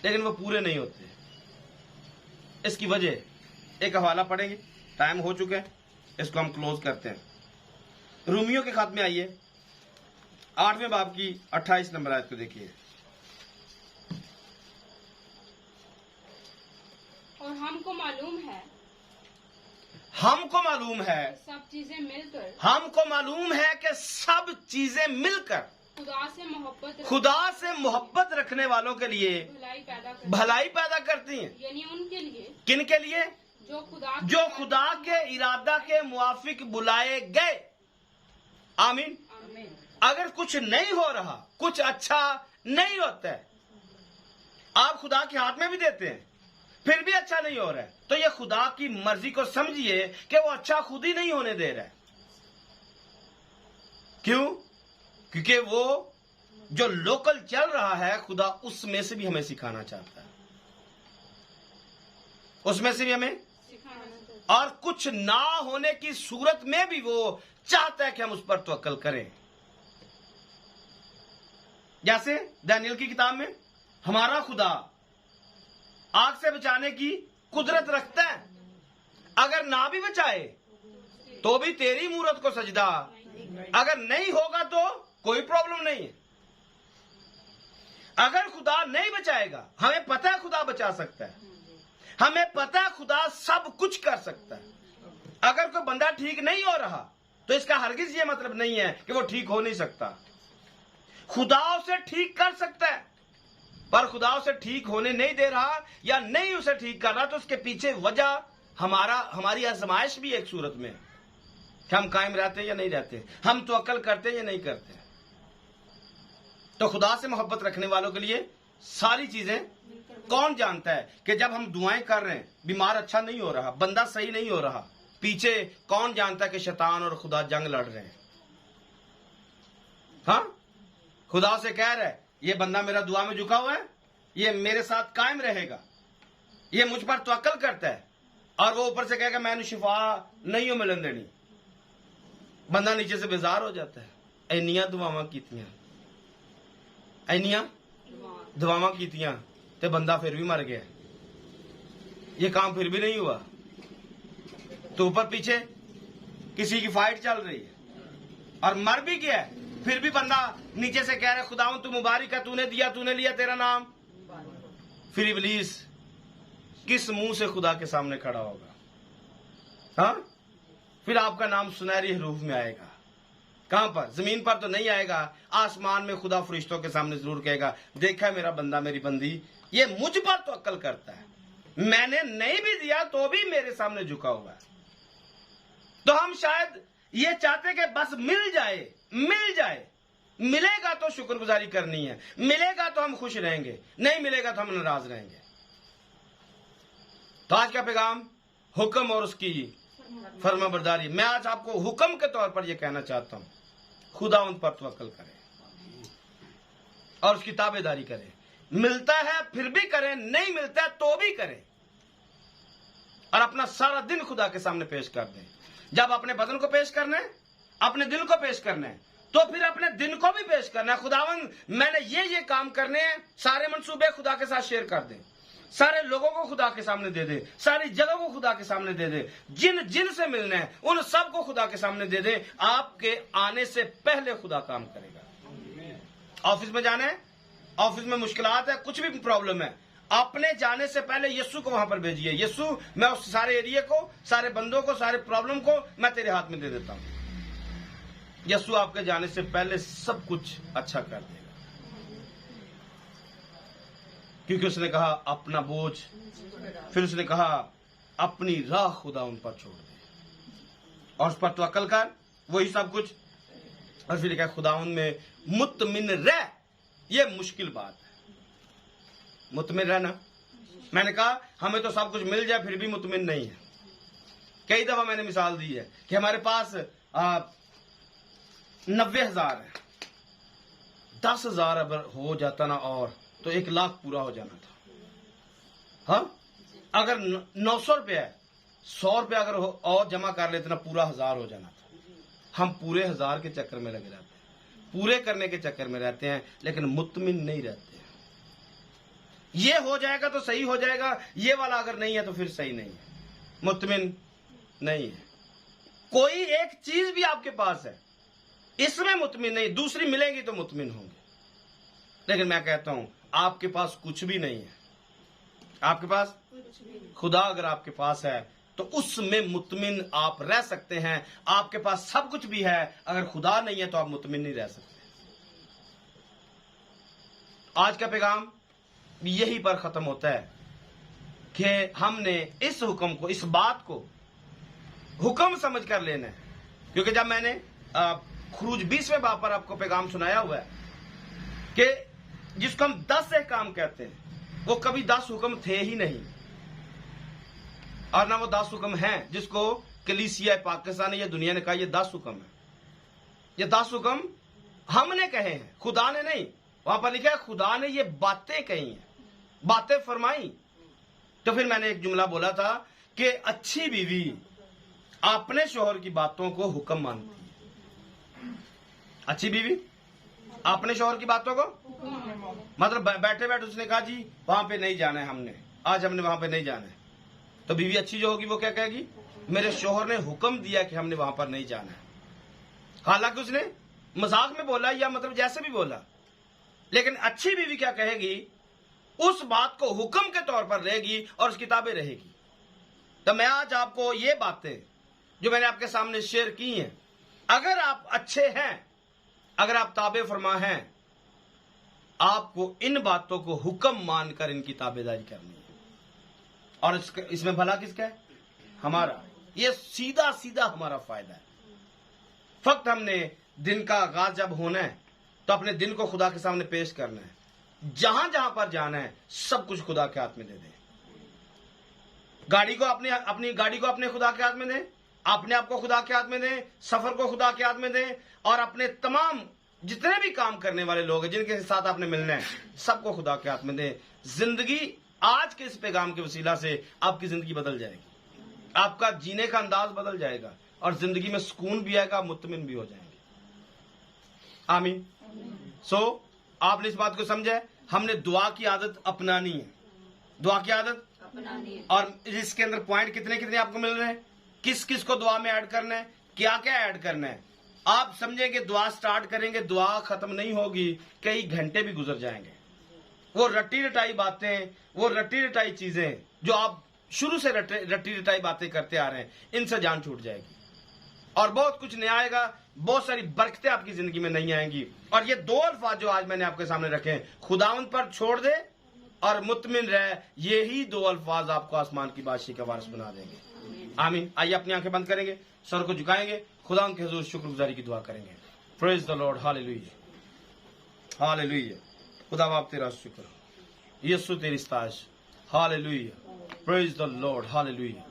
लेकिन वो पूरे नहीं होते। इसकी वजह एक हवाला पढ़ेंगे, टाइम हो चुका है, इसको हम क्लोज करते हैं। रोमियो के खात में आइए, 8वें बाब की 28 नंबर आयत को देखिए। और हमको मालूम है सब चीजें मिलकर खुदा से मोहब्बत रखने वालों के लिए भलाई पैदा करती हैं। यानी उनके लिए, किन के लिए? जो खुदा के इरादा के मुआफिक बुलाए गए। आमीन। अगर कुछ नहीं हो रहा, कुछ अच्छा नहीं होता है, आप खुदा के हाथ में भी देते हैं फिर भी अच्छा नहीं हो रहा है, तो ये खुदा की मर्जी को समझिए कि वो अच्छा खुद ही नहीं होने दे रहा है। क्यों? क्योंकि वो जो लोकल चल रहा है, खुदा उसमें से भी हमें सिखाना चाहता है, उसमें से भी हमें, और कुछ ना होने की सूरत में भी वो चाहता है कि हम उस पर तवक्कल करें। जैसे दानियल की किताब में हमारा खुदा आग से बचाने की कुदरत रखता है, अगर ना भी बचाए तो भी तेरी मूरत को सजदा, अगर नहीं होगा तो कोई प्रॉब्लम नहीं है। अगर खुदा नहीं बचाएगा, हमें पता है खुदा बचा सकता है, हमें पता है खुदा सब कुछ कर सकता है। अगर कोई बंदा ठीक नहीं हो रहा तो इसका हरगिज ये मतलब नहीं है कि वो ठीक हो नहीं सकता। खुदा उसे ठीक कर सकता है, पर खुदा उसे ठीक होने नहीं दे रहा या नहीं उसे ठीक कर रहा, तो उसके पीछे वजह हमारी आजमाइश भी एक सूरत में कि हम कायम रहते हैं या नहीं रहते, हम तवक्कल करते हैं या नहीं करते। तो खुदा से मोहब्बत रखने वालों के लिए सारी चीजें कौन जानता है कि जब हम दुआएं कर रहे हैं, बीमार अच्छा नहीं हो रहा, बंदा सही नहीं हो रहा, पीछे कौन जानता है कि शैतान और खुदा जंग लड़ रहे हैं। हाँ, खुदा से कह रहा है ये बंदा मेरा दुआ में झुका हुआ है, ये मेरे साथ कायम रहेगा, ये मुझ पर तवक्कल करता है, और वो ऊपर से कहेगा मैंने शिफा नहीं हो मिलन देनी। बंदा नीचे से बेजार हो जाता है। इन्नियां दुआवां कीतियां, इन्नियां दुआवां कीतियां ते बंदा फिर भी मर गया, ये काम फिर भी नहीं हुआ। तो ऊपर पीछे किसी की फाइट चल रही है और मर भी गया है, फिर भी बंदा नीचे से कह रहा है खुदावन तू मुबारक है, तूने दिया, तूने लिया, तेरा नाम। फिर इब्लीस किस मुंह से खुदा के सामने खड़ा होगा? हाँ, फिर आपका नाम सुनहरी हरूफ में आएगा। कहां पर? जमीन पर तो नहीं आएगा, आसमान में खुदा फरिश्तों के सामने जरूर कहेगा देखा है मेरा बंदा मेरी बंदी, ये मुझ पर तवक्कल करता है, मैंने नहीं भी दिया तो भी मेरे सामने झुका हुआ है। तो हम शायद ये चाहते कि बस मिल जाए, मिलेगा तो शुक्रगुजारी करनी है, मिलेगा तो हम खुश रहेंगे, नहीं मिलेगा तो हम नाराज रहेंगे। तो आज का पैगाम हुक्म और उसकी फरमाबरदारी। मैं आज आपको हुक्म के तौर पर यह कहना चाहता हूं, खुदा उन पर तवक्कल करें और उसकी ताबेदारी करें। मिलता है फिर भी करें, नहीं मिलता है तो भी करें, और अपना सारा दिन खुदा के सामने पेश कर दें। जब अपने बदन को पेश करना है, अपने दिल को पेश करना है, तो फिर अपने दिन को भी पेश करना है। खुदावन मैंने ये काम करने हैं, सारे मंसूबे खुदा के साथ शेयर कर दें, सारे लोगों को खुदा के सामने दे दे, सारी जगह को खुदा के सामने दे दे, जिन से मिलना है उन सब को खुदा के सामने दे दे। आपके आने से पहले खुदा काम करेगा। ऑफिस में जाना है, ऑफिस में मुश्किलात है, कुछ भी प्रॉब्लम है, अपने जाने से पहले यीशु को वहां पर भेजिए। यीशु मैं उस सारे एरिया को, सारे बंदों को, सारे प्रॉब्लम को मैं तेरे हाथ में दे देता हूं। यीशु आपके जाने से पहले सब कुछ अच्छा कर देगा, क्योंकि उसने कहा अपना बोझ, फिर उसने कहा अपनी राह खुदा उन पर छोड़ दे और उस पर तवक्कल कर, वही सब कुछ। और फिर कहा खुदा उनमें मुतमिन रह। ये मुश्किल बात है, मुतमिन रहना। मैंने कहा हमें तो सब कुछ मिल जाए फिर भी मुतमिन नहीं है। कई दफा मैंने मिसाल दी है कि हमारे पास 90,000 है, 10,000 अगर हो जाता ना और तो 1,00,000 पूरा हो जाना था। हाँ, अगर 900 रुपया है, 100 रुपया अगर और जमा कर लेते ना पूरा 1,000 हो जाना था। हम पूरे 1,000 के चक्कर में लगे रहते हैं, पूरे करने के चक्कर में रहते हैं, लेकिन मुतमिन नहीं रहते। ये हो जाएगा तो सही हो जाएगा, ये वाला अगर नहीं है तो फिर सही नहीं है, मुतमिन नहीं है। कोई एक चीज भी आपके पास है, इसमें मुतमिन नहीं, दूसरी मिलेंगी तो मुतमिन होंगे। लेकिन मैं कहता हूं आपके पास कुछ भी नहीं है, आपके पास खुदा अगर आपके पास है तो उसमें मुतमिन आप रह सकते हैं। आपके पास सब कुछ भी है, अगर खुदा नहीं है तो आप मुतमिन नहीं रह सकते। आज का पैगाम यही पर खत्म होता है कि हमने इस हुक्म को, इस बात को हुक्म समझ कर लेना है। क्योंकि जब मैंने खुरूज 20वें बाब पर आपको पैगाम सुनाया हुआ है कि जिसको हम 10 अहकाम कहते हैं, वो कभी 10 हुक्म थे ही नहीं, और ना वो 10 हुक्म हैं जिसको कलीसिया पाकिस्तान या दुनिया ने कहा ये 10 हुक्म है। ये 10 हुक्म हमने कहे हैं, खुदा ने नहीं। वहां पर लिखा है खुदा ने ये बातें कही हैं, बातें फरमाई। तो फिर मैंने एक जुमला बोला था कि अच्छी बीवी अपने शोहर की बातों को हुक्म मानती है। अच्छी बीवी अपने शोहर की बातों को, मतलब बैठे बैठे उसने कहा जी वहां पे नहीं जाना है, हमने वहां पे नहीं जाना है, तो बीवी अच्छी जो होगी वो क्या कहेगी, मेरे शोहर ने हुक्म दिया कि हमने वहां पर नहीं जाना है। हालांकि उसने मजाक में बोला या मतलब जैसे भी बोला, लेकिन अच्छी बीवी क्या कहेगी, उस बात को हुक्म के तौर पर लेगी और उस किताबें रहेगी। तो मैं आज आपको ये बातें जो मैंने आपके सामने शेयर की हैं, अगर आप अच्छे हैं, अगर आप ताबे फरमा हैं, आपको इन बातों को हुक्म मानकर इनकी ताबेदारी करनी है। और इसमें भला किसका है, हमारा। ये सीधा सीधा हमारा फायदा है। फक्त हमने दिन का आगाज जब होना है तो अपने दिन को खुदा के सामने पेश करना है। जहां जहां पर जाना है सब कुछ खुदा के हाथ में दे दें। गाड़ी को अपनी गाड़ी को अपने खुदा के हाथ में दें, अपने आप को खुदा के हाथ में दें, सफर को खुदा के हाथ में दें, और अपने तमाम जितने भी काम करने वाले लोग हैं जिनके साथ आपने मिलना है सबको खुदा के हाथ में दें। जिंदगी आज के इस पैगाम के वसीला से आपकी जिंदगी बदल जाएगी, आपका जीने का अंदाज बदल जाएगा, और जिंदगी में सुकून भी आएगा, मुतमिन भी हो जाएंगे। आमीन। सो आपने इस बात को समझा है, हमने दुआ की आदत अपनानी है, दुआ की आदत अपनानी है। और इसके अंदर पॉइंट कितने कितने आपको मिल रहे हैं, किस किस को दुआ में ऐड करना है, क्या क्या ऐड करना है। आप समझेंगे दुआ स्टार्ट करेंगे, दुआ खत्म नहीं होगी, कई घंटे भी गुजर जाएंगे। वो रट्टी रटाई बातें, वो रट्टी रटाई चीजें जो आप शुरू से रट्टी रटाई बातें करते आ रहे हैं, इनसे जान छूट जाएगी और बहुत कुछ नया आएगा, बहुत सारी बरकतें आपकी जिंदगी में नहीं आएंगी। और ये 2 अल्फाज जो आज मैंने आपके सामने रखे हैं, खुदावंद पर छोड़ दे और मुतमिन रह, यही 2 अल्फाज आपको आसमान की बादशाही का वारिस बना देंगे। आमीन। आइए अपनी आंखें बंद करेंगे, सर को झुकाएंगे, खुदावंद के हुजूर शुक्रगुजारी की दुआ करेंगे। Praise the Lord, hallelujah, hallelujah. खुदा बाप तेरा शुक्र, यीशु तेरी स्ताइश, hallelujah, praise the Lord, hallelujah.